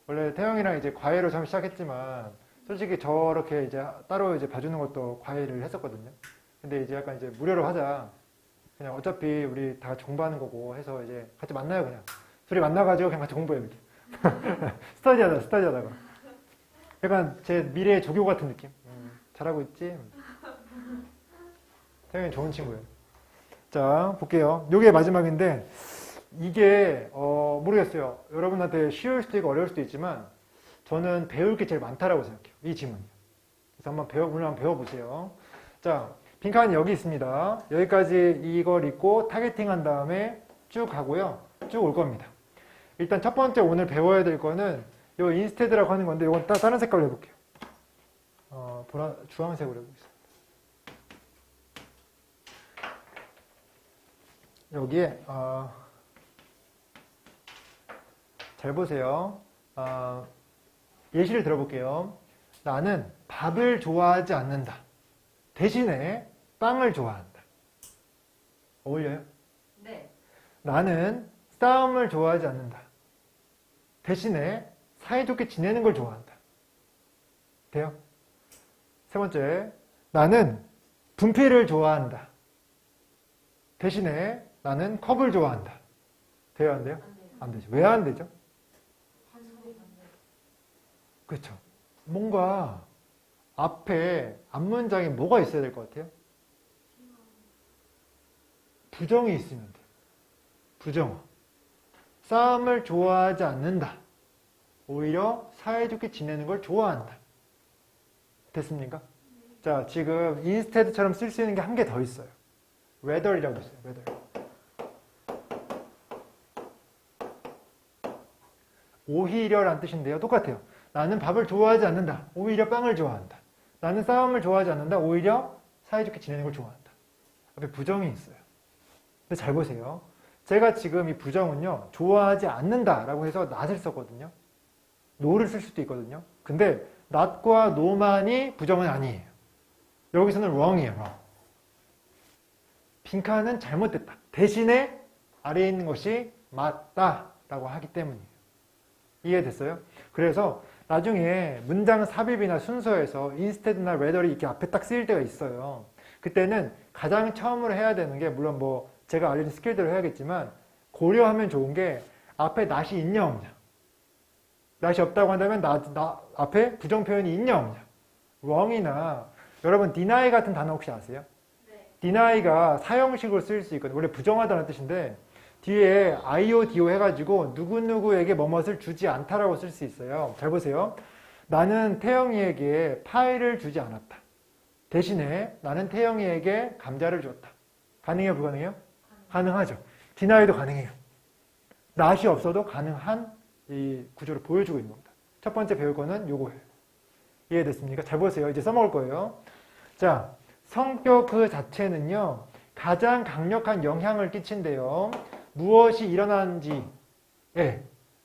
원래 태영이랑 이제 과외로 처음 시작했지만, 솔직히 저렇게 이제 따로 이제 봐주는 것도 과외를 했었거든요. 근데 이제 약간 이제 무료로 하자. 그냥 어차피 우리 다 같이 공부하는 거고 해서 이제 같이 만나요, 그냥. 둘이 만나가지고 그냥 같이 공부해요, 이렇게. 스터디하다가. 약간 제 미래의 조교 같은 느낌. 잘하고 있지? 태영이 좋은 친구예요. 자, 볼게요. 요게 마지막인데, 이게, 모르겠어요. 여러분한테 쉬울 수도 있고 어려울 수도 있지만, 저는 배울 게 제일 많다라고 생각해요. 이 지문이. 그래서 오늘 한번 배워보세요. 자, 빈칸이 여기 있습니다. 여기까지 이걸 읽고 타겟팅 한 다음에 쭉 가고요. 쭉 올 겁니다. 일단 첫 번째 오늘 배워야 될 거는 요 인스테드라고 하는 건데, 이건 다른 색깔로 해볼게요. 주황색으로 해보겠습니다. 여기에, 잘 보세요. 예시를 들어볼게요. 나는 밥을 좋아하지 않는다. 대신에 빵을 좋아한다. 어울려요? 네. 나는 싸움을 좋아하지 않는다. 대신에 사이좋게 지내는 걸 좋아한다. 돼요? 세 번째, 나는 분필을 좋아한다. 대신에 나는 컵을 좋아한다. 돼요, 안 돼요? 안 돼요. 안 되죠. 왜 안 되죠? 한 소리가 안 돼요. 그렇죠. 뭔가 앞에 앞문장에 뭐가 있어야 될 것 같아요? 부정이 있으면 돼요. 부정어. 싸움을 좋아하지 않는다. 오히려 사이좋게 지내는 걸 좋아한다. 됐습니까? 자, 지금 instead처럼 쓸 수 있는 게 한 개 더 있어요. rather이라고 있어요. rather. 오히려란 뜻인데요. 똑같아요. 나는 밥을 좋아하지 않는다. 오히려 빵을 좋아한다. 나는 싸움을 좋아하지 않는다. 오히려 사이좋게 지내는 걸 좋아한다. 앞에 부정이 있어요. 근데 잘 보세요. 제가 지금 이 부정은요, 좋아하지 않는다라고 해서 not을 썼거든요. no를 쓸 수도 있거든요. 근데 not과 no만이 부정은 아니에요. 여기서는 wrong이에요. wrong. 빈칸은 잘못됐다. 대신에 아래에 있는 것이 맞다라고 하기 때문이에요. 이해됐어요? 그래서 나중에 문장 삽입이나 순서에서 instead나 rather이 이렇게 앞에 딱 쓰일 때가 있어요. 그때는 가장 처음으로 해야 되는 게 물론 뭐 제가 알려준 스킬대로 해야겠지만 고려하면 좋은 게 앞에 not이 있냐 없냐. not이 없다고 한다면 앞에 부정 표현이 있냐 없냐. wrong이나 여러분 deny 같은 단어 혹시 아세요? 네. deni가 사형식으로 쓰일 수 있거든요. 원래 부정하다는 뜻인데 뒤에 IODO 해가지고 누구누구에게 뭐뭇을 주지 않다라고 쓸 수 있어요. 잘 보세요. 나는 태영이에게 파이를 주지 않았다. 대신에 나는 태영이에게 감자를 줬다. 가능해요? 불가능해요? 가능하죠. deni도 가능해요. not이 없어도 가능한 이 구조를 보여주고 있는 겁니다. 첫 번째 배울 거는 요거예요. 이해됐습니까? 잘 보세요. 이제 써먹을 거예요. 자, 성격 그 자체는요. 가장 강력한 영향을 끼친대요. 무엇이 일어나는지에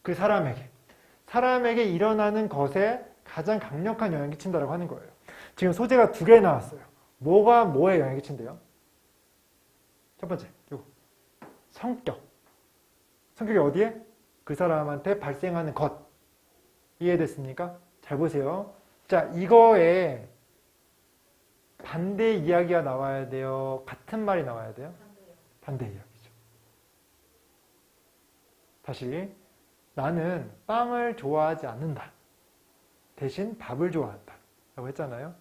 그 사람에게 일어나는 것에 가장 강력한 영향을 끼친다고 하는 거예요. 지금 소재가 2개 나왔어요. 뭐가 뭐에 영향을 끼친대요? 첫 번째, 요거. 성격. 성격이 어디에? 그 사람한테 발생하는 것. 이해됐습니까? 잘 보세요. 자, 이거에 반대 이야기가 나와야 돼요? 같은 말이 나와야 돼요? 반대요. 반대 이야기죠. 다시, 나는 빵을 좋아하지 않는다. 대신 밥을 좋아한다. 라고 했잖아요.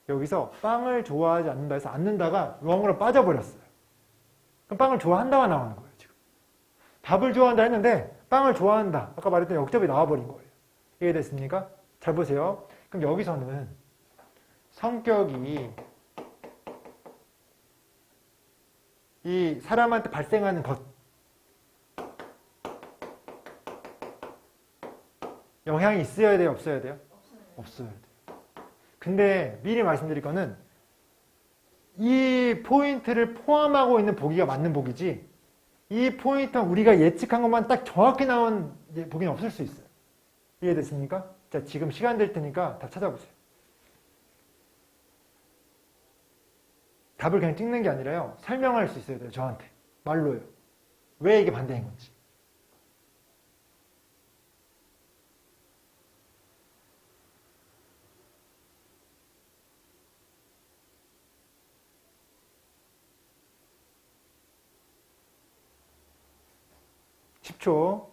여기서 빵을 좋아하지 않는다 해서 않는다가 wrong으로 빠져버렸어요. 그럼 빵을 좋아한다가 나오는 거예요, 지금. 밥을 좋아한다 했는데 빵을 좋아한다. 아까 말했던 역접이 나와버린 거예요. 이해됐습니까? 잘 보세요. 그럼 여기서는 성격이 이 사람한테 발생하는 것 영향이 있어야 돼요? 없어야 돼요? 없어요. 없어야 돼요. 근데 미리 말씀드릴 거는 이 포인트를 포함하고 있는 보기가 맞는 보기지 이 포인트는 우리가 예측한 것만 딱 정확히 나온 보기는 없을 수 있어요. 이해됐습니까? 자, 지금 시간 될 테니까 다 찾아보세요. 답을 그냥 찍는 게 아니라요. 설명할 수 있어야 돼요. 저한테. 말로요. 왜 이게 반대인 건지. (10초)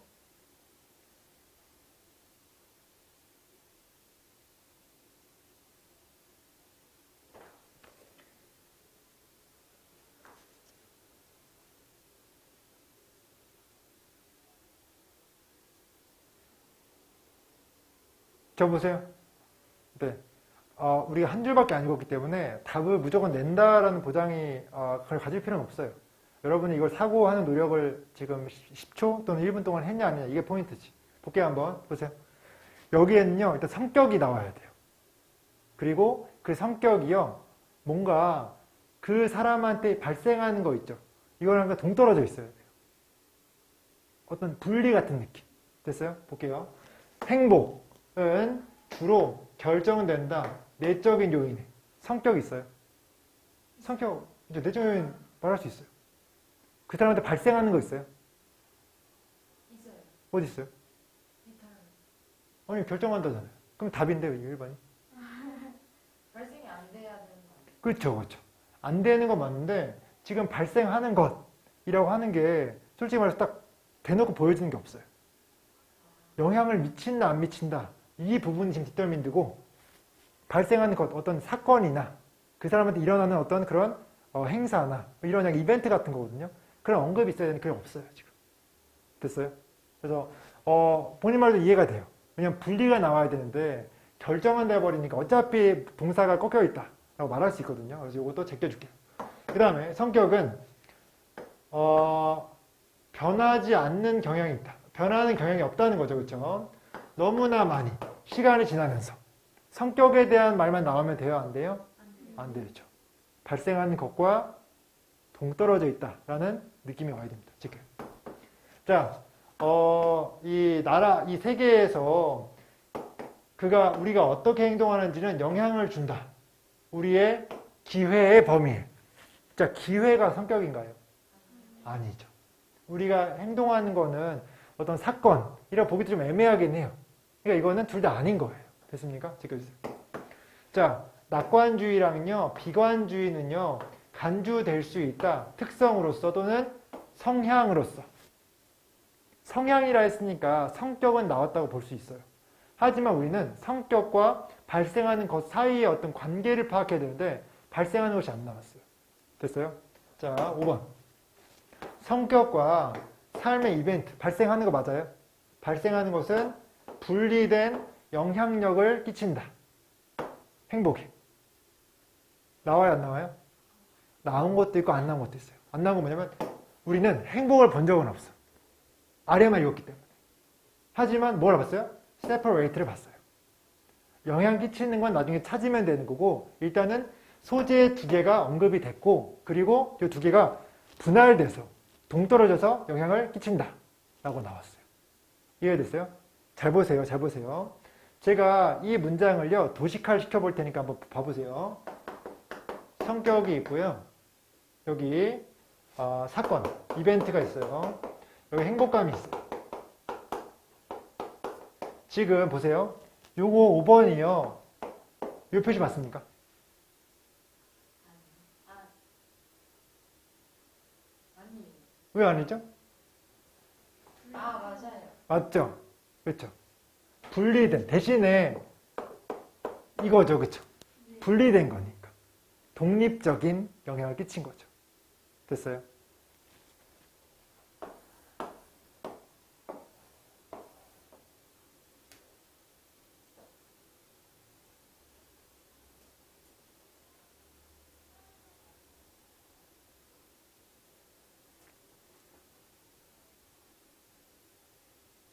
적어보세요. 네. 우리가 한 줄밖에 안 읽었기 때문에 답을 무조건 낸다라는 보장이 그걸 가질 필요는 없어요. 여러분이 이걸 사고하는 노력을 지금 10초 또는 1분 동안 했냐 안 했냐 이게 포인트지. 볼게요. 한번 보세요. 여기에는요. 일단 성격이 나와야 돼요. 그리고 그 성격이요. 뭔가 그 사람한테 발생하는 거 있죠. 이거랑 동떨어져 있어야 돼요. 어떤 분리 같은 느낌. 됐어요? 볼게요. 행복은 주로 결정된다. 내적인 요인에. 성격이 있어요. 성격, 이제 내적인 요인 말할 수 있어요. 그 사람한테 발생하는 거 있어요? 있어요. 어디 있어요? 비타민. 아니, 결정한다잖아요. 그럼 답인데, 왜 1번이? 발생이 안 돼야 되는 거 아니에요? 그렇죠, 그렇죠. 안 되는 건 맞는데, 지금 발생하는 것이라고 하는 게, 솔직히 말해서 딱 대놓고 보여주는 게 없어요. 영향을 미친다, 안 미친다. 이 부분이 지금 뒷덜민드고, 발생하는 것, 어떤 사건이나, 그 사람한테 일어나는 어떤 그런 행사나, 이런 그냥 이벤트 같은 거거든요. 그런 언급이 있어야 되는데, 그게 없어요, 지금. 됐어요? 그래서, 본인 말도 이해가 돼요. 왜냐면 분리가 나와야 되는데, 결정은 돼버리니까 어차피 동사가 꺾여 있다. 라고 말할 수 있거든요. 그래서 이것도 제껴줄게요. 그 다음에 성격은, 변하지 않는 경향이 있다. 변하는 경향이 없다는 거죠. 그렇죠? 너무나 많이 시간이 지나면서 성격에 대한 말만 나오면 돼요? 안 돼요? 안 되죠. 발생하는 것과 동떨어져 있다라는 느낌이 와야 됩니다. 지금. 자, 이 세계에서 우리가 어떻게 행동하는지는 영향을 준다. 우리의 기회의 범위에. 자, 기회가 성격인가요? 아니죠. 우리가 행동하는 거는 어떤 사건, 이라 보기도 좀 애매하긴 해요. 그러니까 이거는 둘 다 아닌 거예요. 됐습니까? 지켜주세요. 자, 낙관주의랑요, 비관주의는요, 간주될 수 있다. 특성으로서 또는 성향으로서. 성향이라 했으니까 성격은 나왔다고 볼 수 있어요. 하지만 우리는 성격과 발생하는 것 사이의 어떤 관계를 파악해야 되는데 발생하는 것이 안 나왔어요. 됐어요? 자, 5번. 성격과 삶의 이벤트, 발생하는 거 맞아요? 발생하는 것은 분리된 영향력을 끼친다. 행복에. 나와요, 안 나와요? 나온 것도 있고 안 나온 것도 있어요. 안 나온 건 뭐냐면 우리는 행복을 본 적은 없어. 아래만 읽었기 때문에. 하지만 뭘 봤어요? separate를 봤어요. 영향 끼치는 건 나중에 찾으면 되는 거고 일단은 소재 두 개가 언급이 됐고 그리고 이 두 개가 분할돼서 동떨어져서 영향을 끼친다 라고 나왔어요. 이해됐어요? 잘 보세요. 잘 보세요. 제가 이 문장을요 도식화를 시켜볼 테니까 한번 봐보세요. 성격이 있고요. 여기 사건, 이벤트가 있어요. 여기 행복감이 있어요. 지금 보세요. 요거 5번이요. 요 표시 맞습니까? 아니. 왜 아니죠? 맞아요. 맞죠? 그렇죠? 분리된 대신에 이거죠. 그렇죠? 분리된 거니까. 독립적인 영향을 끼친 거죠. 됐어요?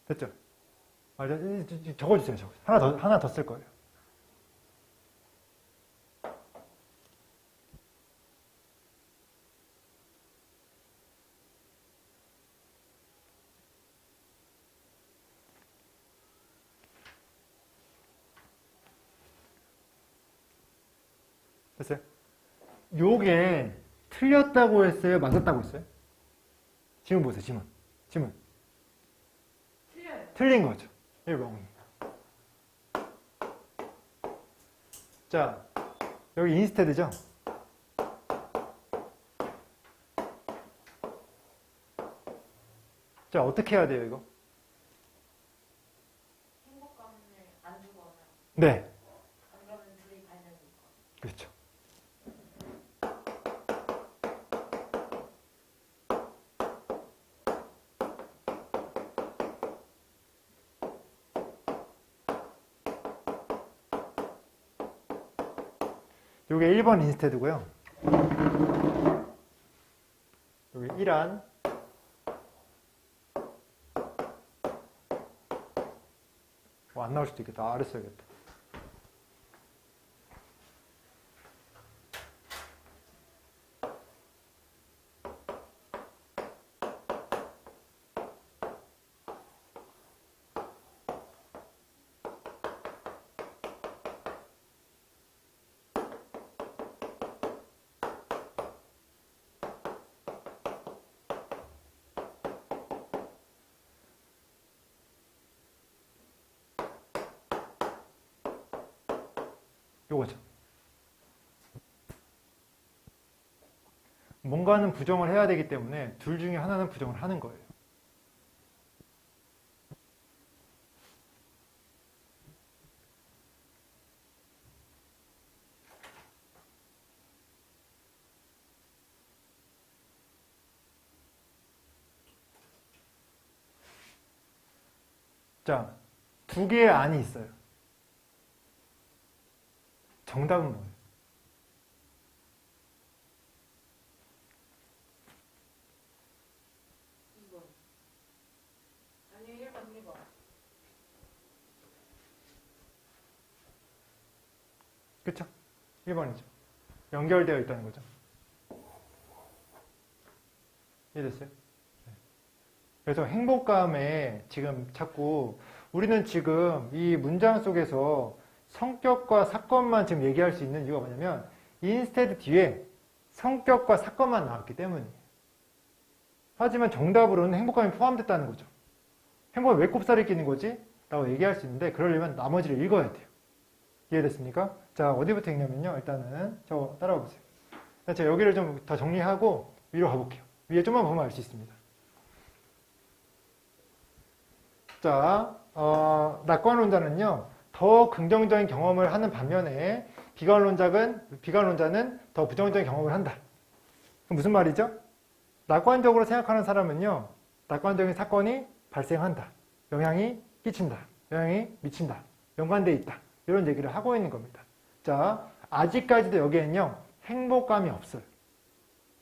됐죠? 적어주세요. 하나 더 쓸 거예요. 됐어요? 요게 틀렸다고 했어요? 맞았다고 했어요? 지문 보세요. 지문. 틀려요. 틀린 거죠. 1번. 자, 여기 인스테드죠? 자, 어떻게 해야 돼요, 이거? 행복감을 안 주거나 네. 안 그러면 둘이 관련이 있고. 그렇죠. 요게 1번 인스테드고요. 여기 1안. 안 나올 수도 있겠다. 아래 써야겠다. 요거죠. 뭔가는 부정을 해야 되기 때문에 둘 중에 하나는 부정을 하는 거예요. 자, 두 개의 안이 있어요. 정답은 뭐예요? 2번. 아니 1번. 그쵸? 1번이죠. 연결되어 있다는 거죠. 이해됐어요? 네. 그래서 행복감에 지금 자꾸 우리는 지금 이 문장 속에서 성격과 사건만 지금 얘기할 수 있는 이유가 뭐냐면 instead 뒤에 성격과 사건만 나왔기 때문이에요. 하지만 정답으로는 행복감이 포함됐다는 거죠. 행복은 왜 꼽살이 끼는 거지? 라고 얘기할 수 있는데 그러려면 나머지를 읽어야 돼요. 이해됐습니까? 자, 어디부터 읽냐면요. 일단은 저 따라와 보세요. 제가 여기를 좀 더 정리하고 위로 가볼게요. 위에 좀만 보면 알 수 있습니다. 자, 낙관론자는요. 더 긍정적인 경험을 하는 반면에 비관론자는 더 부정적인 경험을 한다. 그럼 무슨 말이죠? 낙관적으로 생각하는 사람은요. 낙관적인 사건이 발생한다. 영향이 끼친다. 영향이 미친다. 연관되어 있다. 이런 얘기를 하고 있는 겁니다. 자, 아직까지도 여기에는요. 행복감이 없어요.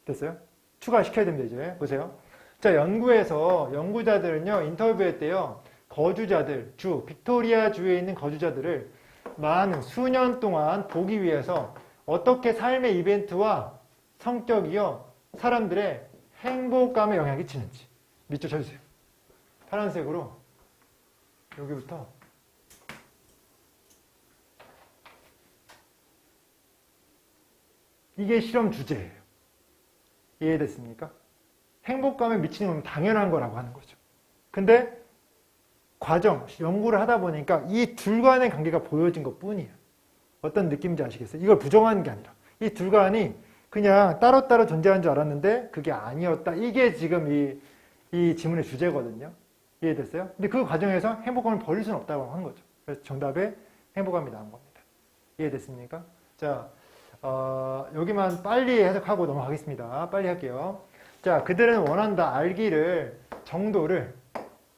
됐어요? 추가시켜야 됩니다, 이제. 보세요. 자, 연구자들은요, 인터뷰했대요. 거주자들, 빅토리아 주에 있는 거주자들을 수년 동안 보기 위해서 어떻게 삶의 이벤트와 성격이요, 사람들의 행복감에 영향을 끼치는지. 밑줄 쳐주세요. 파란색으로, 여기부터. 이게 실험 주제예요. 이해됐습니까? 행복감에 미치는 건 당연한 거라고 하는 거죠. 근데 연구를 하다 보니까 이 둘 간의 관계가 보여진 것 뿐이에요. 어떤 느낌인지 아시겠어요? 이걸 부정하는 게 아니라 이 둘 간이 그냥 따로따로 존재하는 줄 알았는데 그게 아니었다. 이게 지금 이 지문의 주제거든요. 이해됐어요? 근데 그 과정에서 행복감을 버릴 수는 없다고 하는 거죠. 그래서 정답에 행복감이 나온 겁니다. 이해됐습니까? 자, 여기만 빨리 해석하고 넘어가겠습니다. 빨리 할게요. 자, 그들은 원한다. 알기를,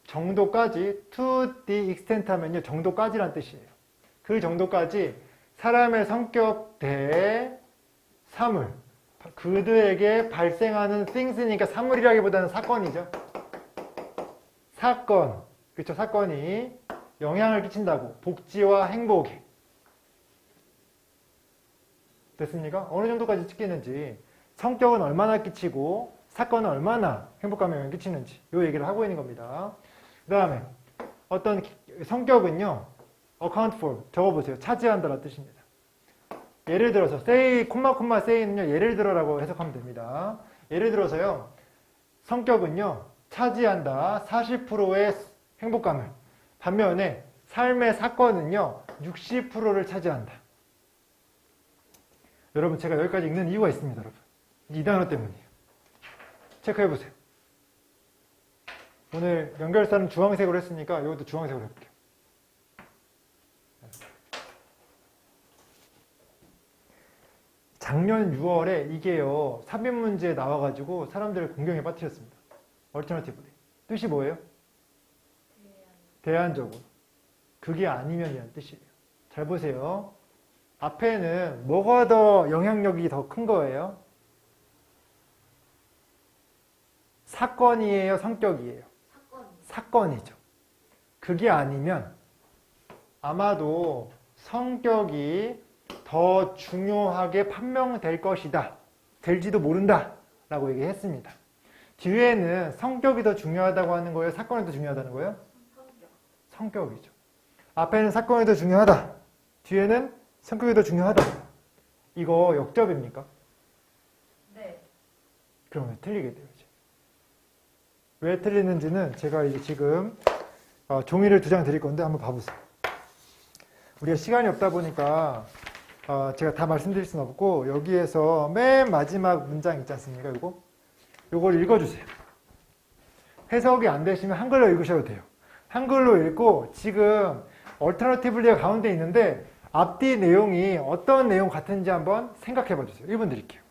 정도까지, to the extent 하면요. 정도까지란 뜻이에요. 그 정도까지 사람의 성격 대 사물, 그들에게 발생하는 things니까 사물이라기보다는 사건이죠. 사건, 그렇죠. 사건이 영향을 끼친다고. 복지와 행복에. 됐습니까? 어느 정도까지 끼치는지, 성격은 얼마나 끼치고 사건은 얼마나 행복감에 영향을 끼치는지 이 얘기를 하고 있는 겁니다. 그 다음에 어떤 성격은요, account for, 적어보세요. 차지한다라는 뜻입니다. 예를 들어서 say, say는요, 예를 들어라고 해석하면 됩니다. 예를 들어서요, 성격은요, 차지한다 40%의 행복감을, 반면에 삶의 사건은요 60%를 차지한다. 여러분, 제가 여기까지 읽는 이유가 있습니다. 여러분, 이 단어 때문이에요. 체크해보세요. 오늘 연결사는 주황색으로 했으니까 이것도 주황색으로 해볼게요. 작년 6월에 이게요, 삽입문제에 나와가지고 사람들을 공경에 빠뜨렸습니다. alternatively. 뜻이 뭐예요? 대안적으로. 그게 아니면이라는 뜻이에요. 잘 보세요. 앞에는 뭐가 더 영향력이 더 큰 거예요? 사건이에요? 성격이에요? 사건이죠. 그게 아니면 아마도 성격이 더 중요하게 판명될 것이다. 될지도 모른다. 라고 얘기했습니다. 뒤에는 성격이 더 중요하다고 하는 거예요? 사건이 더 중요하다는 거예요? 성격이죠. 앞에는 사건이 더 중요하다. 뒤에는 성격이 더 중요하다. 이거 역접입니까? 네. 그럼 왜 틀리게 돼요? 이제? 왜 틀리는지는 제가 이제 지금 종이를 2장 드릴 건데 한번 봐보세요. 우리가 시간이 없다 보니까 제가 다 말씀드릴 수는 없고, 여기에서 맨 마지막 문장 있지 않습니까? 요걸 읽어주세요. 해석이 안 되시면 한글로 읽으셔도 돼요. 한글로 읽고 지금 얼터너티블리가 가운데 있는데 앞뒤 내용이 어떤 내용 같은지 한번 생각해 봐 주세요. 1분 드릴게요.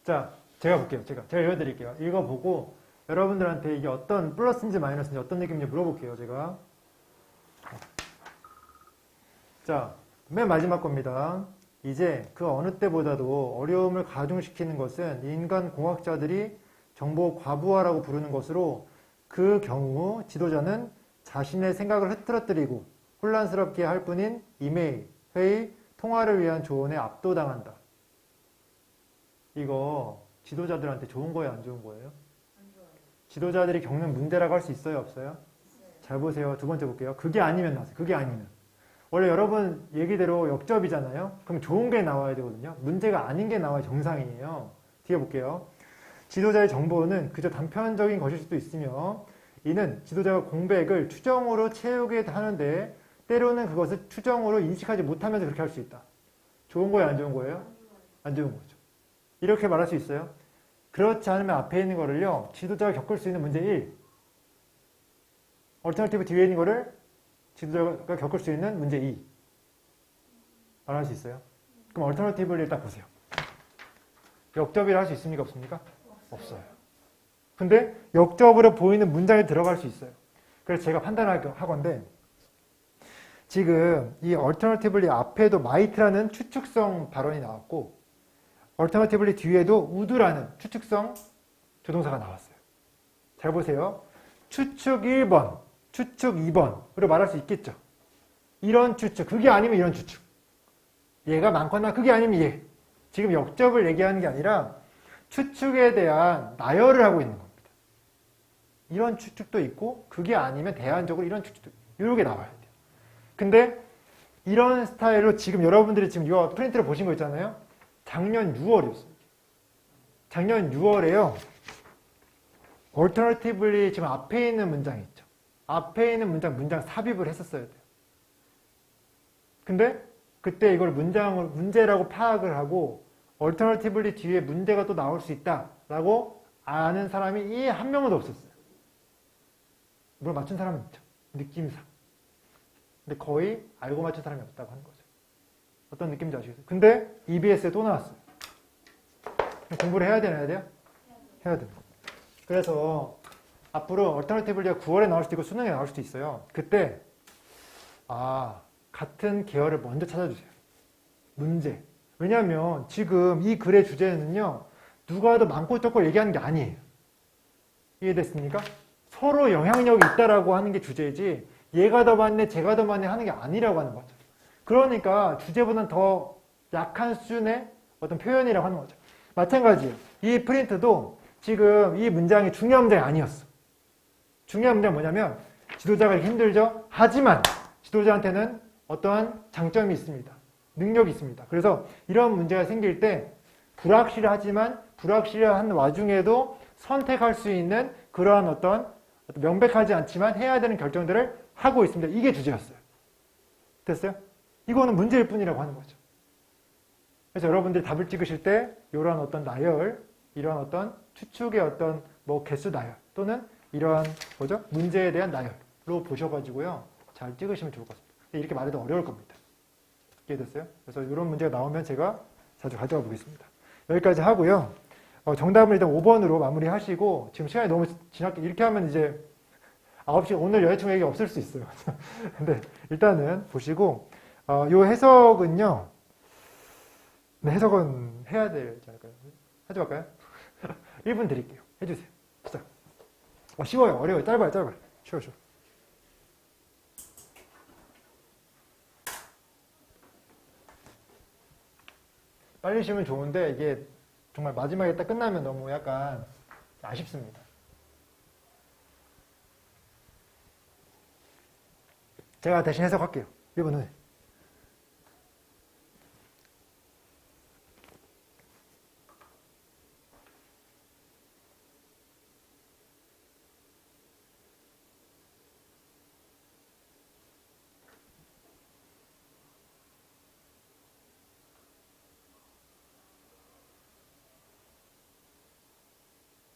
자, 제가 볼게요. 제가 읽어드릴게요. 읽어보고 여러분들한테 이게 어떤 플러스인지 마이너스인지 어떤 느낌인지 물어볼게요. 제가. 자, 맨 마지막 겁니다. 이제 그 어느 때보다도 어려움을 가중시키는 것은 인간 공학자들이 정보 과부하라고 부르는 것으로 그 경우 지도자는 자신의 생각을 흐트러뜨리고 혼란스럽게 할 뿐인 이메일, 회의, 통화를 위한 조언에 압도당한다. 이거 지도자들한테 좋은 거예요, 안 좋은 거예요? 안 좋아요. 지도자들이 겪는 문제라고 할 수 있어요, 없어요? 있어요. 잘 보세요. 두 번째 볼게요. 그게 아니면 나왔어요. 그게 아니면. 원래 여러분 얘기대로 역접이잖아요. 그럼 좋은 게 나와야 되거든요. 문제가 아닌 게 나와야 정상이에요. 뒤에 볼게요. 지도자의 정보는 그저 단편적인 것일 수도 있으며 이는 지도자가 공백을 추정으로 채우게 하는데 때로는 그것을 추정으로 인식하지 못하면서 그렇게 할 수 있다. 좋은 거예요, 안 좋은 거예요? 안 좋아요. 안 좋은 거죠. 이렇게 말할 수 있어요. 그렇지 않으면 앞에 있는 거를요. 지도자가 겪을 수 있는 문제 1. 얼터너티브 뒤에 있는 거를 지도자가 겪을 수 있는 문제 2. 말할 수 있어요. 그럼 얼터너티브를 일단 보세요. 역접이라 할 수 있습니까? 없습니까? 없어요. 근데 역접으로 보이는 문장에 들어갈 수 있어요. 그래서 제가 판단하건데 지금 이 얼터너티브리 앞에도 might라는 추측성 발언이 나왔고 얼터너티브리 뒤에도 would라는 추측성 조동사가 나왔어요. 잘 보세요. 추측 1번, 추측 2번으로 말할 수 있겠죠. 이런 추측, 그게 아니면 이런 추측. 얘가 많거나 그게 아니면 얘. 지금 역접을 얘기하는 게 아니라 추측에 대한 나열을 하고 있는 겁니다. 이런 추측도 있고 그게 아니면 대안적으로 이런 추측도 있고 이렇게 나와야 돼요. 근데 이런 스타일로 지금 여러분들이 지금 이 프린트를 보신 거 있잖아요. 작년 6월이었어요. 작년 6월에요. alternatively 지금 앞에 있는 문장이 있죠. 앞에 있는 문장 삽입을 했었어야 돼요. 근데 그때 이걸 문제라고 파악을 하고 alternatively 뒤에 문제가 또 나올 수 있다라고 아는 사람이 한 명도 없었어요. 물론 맞춘 사람은 있죠. 느낌상. 근데 거의 알고 맞춘 사람이 없다고 하는 거죠. 어떤 느낌인지 아시겠어요? 근데 EBS에 또 나왔어요. 공부를 해야 되나, 해야 돼요? 해야 됩니다. 그래서 앞으로 얼터너티브리가 9월에 나올 수도 있고 수능에 나올 수도 있어요. 그때 같은 계열을 먼저 찾아주세요. 문제. 왜냐하면 지금 이 글의 주제는요. 누가 더 많고 적고 얘기하는 게 아니에요. 이해됐습니까? 서로 영향력이 있다라고 하는 게 주제지 얘가 더 많네 제가 더 많네 하는 게 아니라고 하는 거죠. 그러니까 주제보다는 더 약한 수준의 어떤 표현이라고 하는 거죠. 마찬가지예요. 이 프린트도 지금 이 문장이 중요한 문장이 아니었어. 중요한 문장은 뭐냐면 지도자가 힘들죠? 하지만 지도자한테는 어떠한 장점이 있습니다. 능력이 있습니다. 그래서 이런 문제가 생길 때 불확실하지만 불확실한 와중에도 선택할 수 있는 그러한 어떤 명백하지 않지만 해야 되는 결정들을 하고 있습니다. 이게 주제였어요. 됐어요? 이거는 문제일 뿐이라고 하는 거죠. 그래서 여러분들이 답을 찍으실 때 이러한 어떤 나열, 이러한 어떤 추측의 어떤 개수 나열 또는 이러한 문제에 대한 나열로 보셔가지고요. 잘 찍으시면 좋을 것 같습니다. 이렇게 말해도 어려울 겁니다. 이해됐어요? 그래서 이런 문제가 나오면 제가 자주 가져와 보겠습니다. 여기까지 하고요. 정답은 일단 5번으로 마무리하시고 지금 시간이 너무 지났게 이렇게 하면 이제 9시 오늘 여자친구 얘기 없을 수 있어요. 근데 일단은 보시고 요 해석은요. 네, 해석은 해야 되지 않을까요? 하지 말까요? 1분 드릴게요. 해주세요. 시작. 쉬워요. 어려워요. 짧아요. 쉬워. 빨리 쉬면 좋은데 이게 정말 마지막에 딱 끝나면 너무 약간 아쉽습니다. 제가 대신 해석할게요. 1분 후에.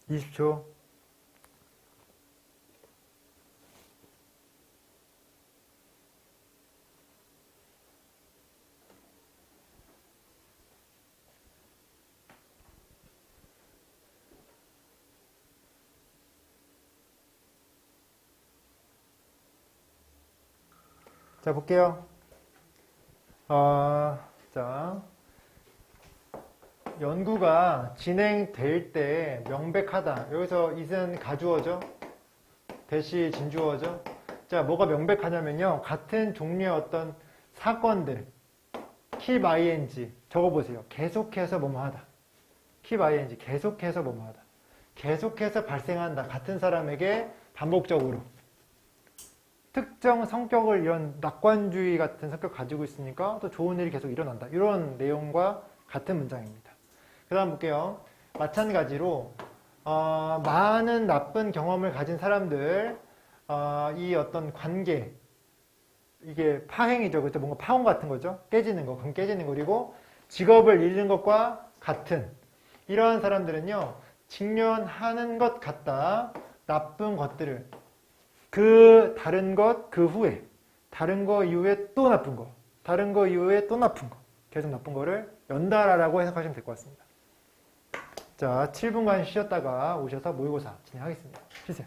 (20초) 자, 볼게요. 자, 연구가 진행될 때 명백하다. 여기서 is은 가주어죠. 대시 진주어죠. 자, 뭐가 명백하냐면요. 같은 종류의 어떤 사건들, keep ing 적어보세요. 계속해서 뭐뭐 하다. keep ing 계속해서 뭐뭐 하다. 계속해서 발생한다. 같은 사람에게 반복적으로. 특정 성격을 이런 낙관주의 같은 성격 가지고 있으니까 또 좋은 일이 계속 일어난다. 이런 내용과 같은 문장입니다. 그 다음 볼게요. 마찬가지로 많은 나쁜 경험을 가진 사람들 이 어떤 관계 이게 파행이죠. 그래서 뭔가 파원 같은 거죠. 깨지는 거. 그럼 깨지는 거. 그리고 직업을 잃는 것과 같은 이러한 사람들은요. 직면하는 것 같다. 나쁜 것들을 그 다른 것 그 후에 다른 거 이후에 또 나쁜 거 다른 거 이후에 또 나쁜 거 계속 나쁜 거를 연달아라고 해석하시면 될 것 같습니다. 자, 7분간 쉬었다가 오셔서 모의고사 진행하겠습니다. 쉬세요.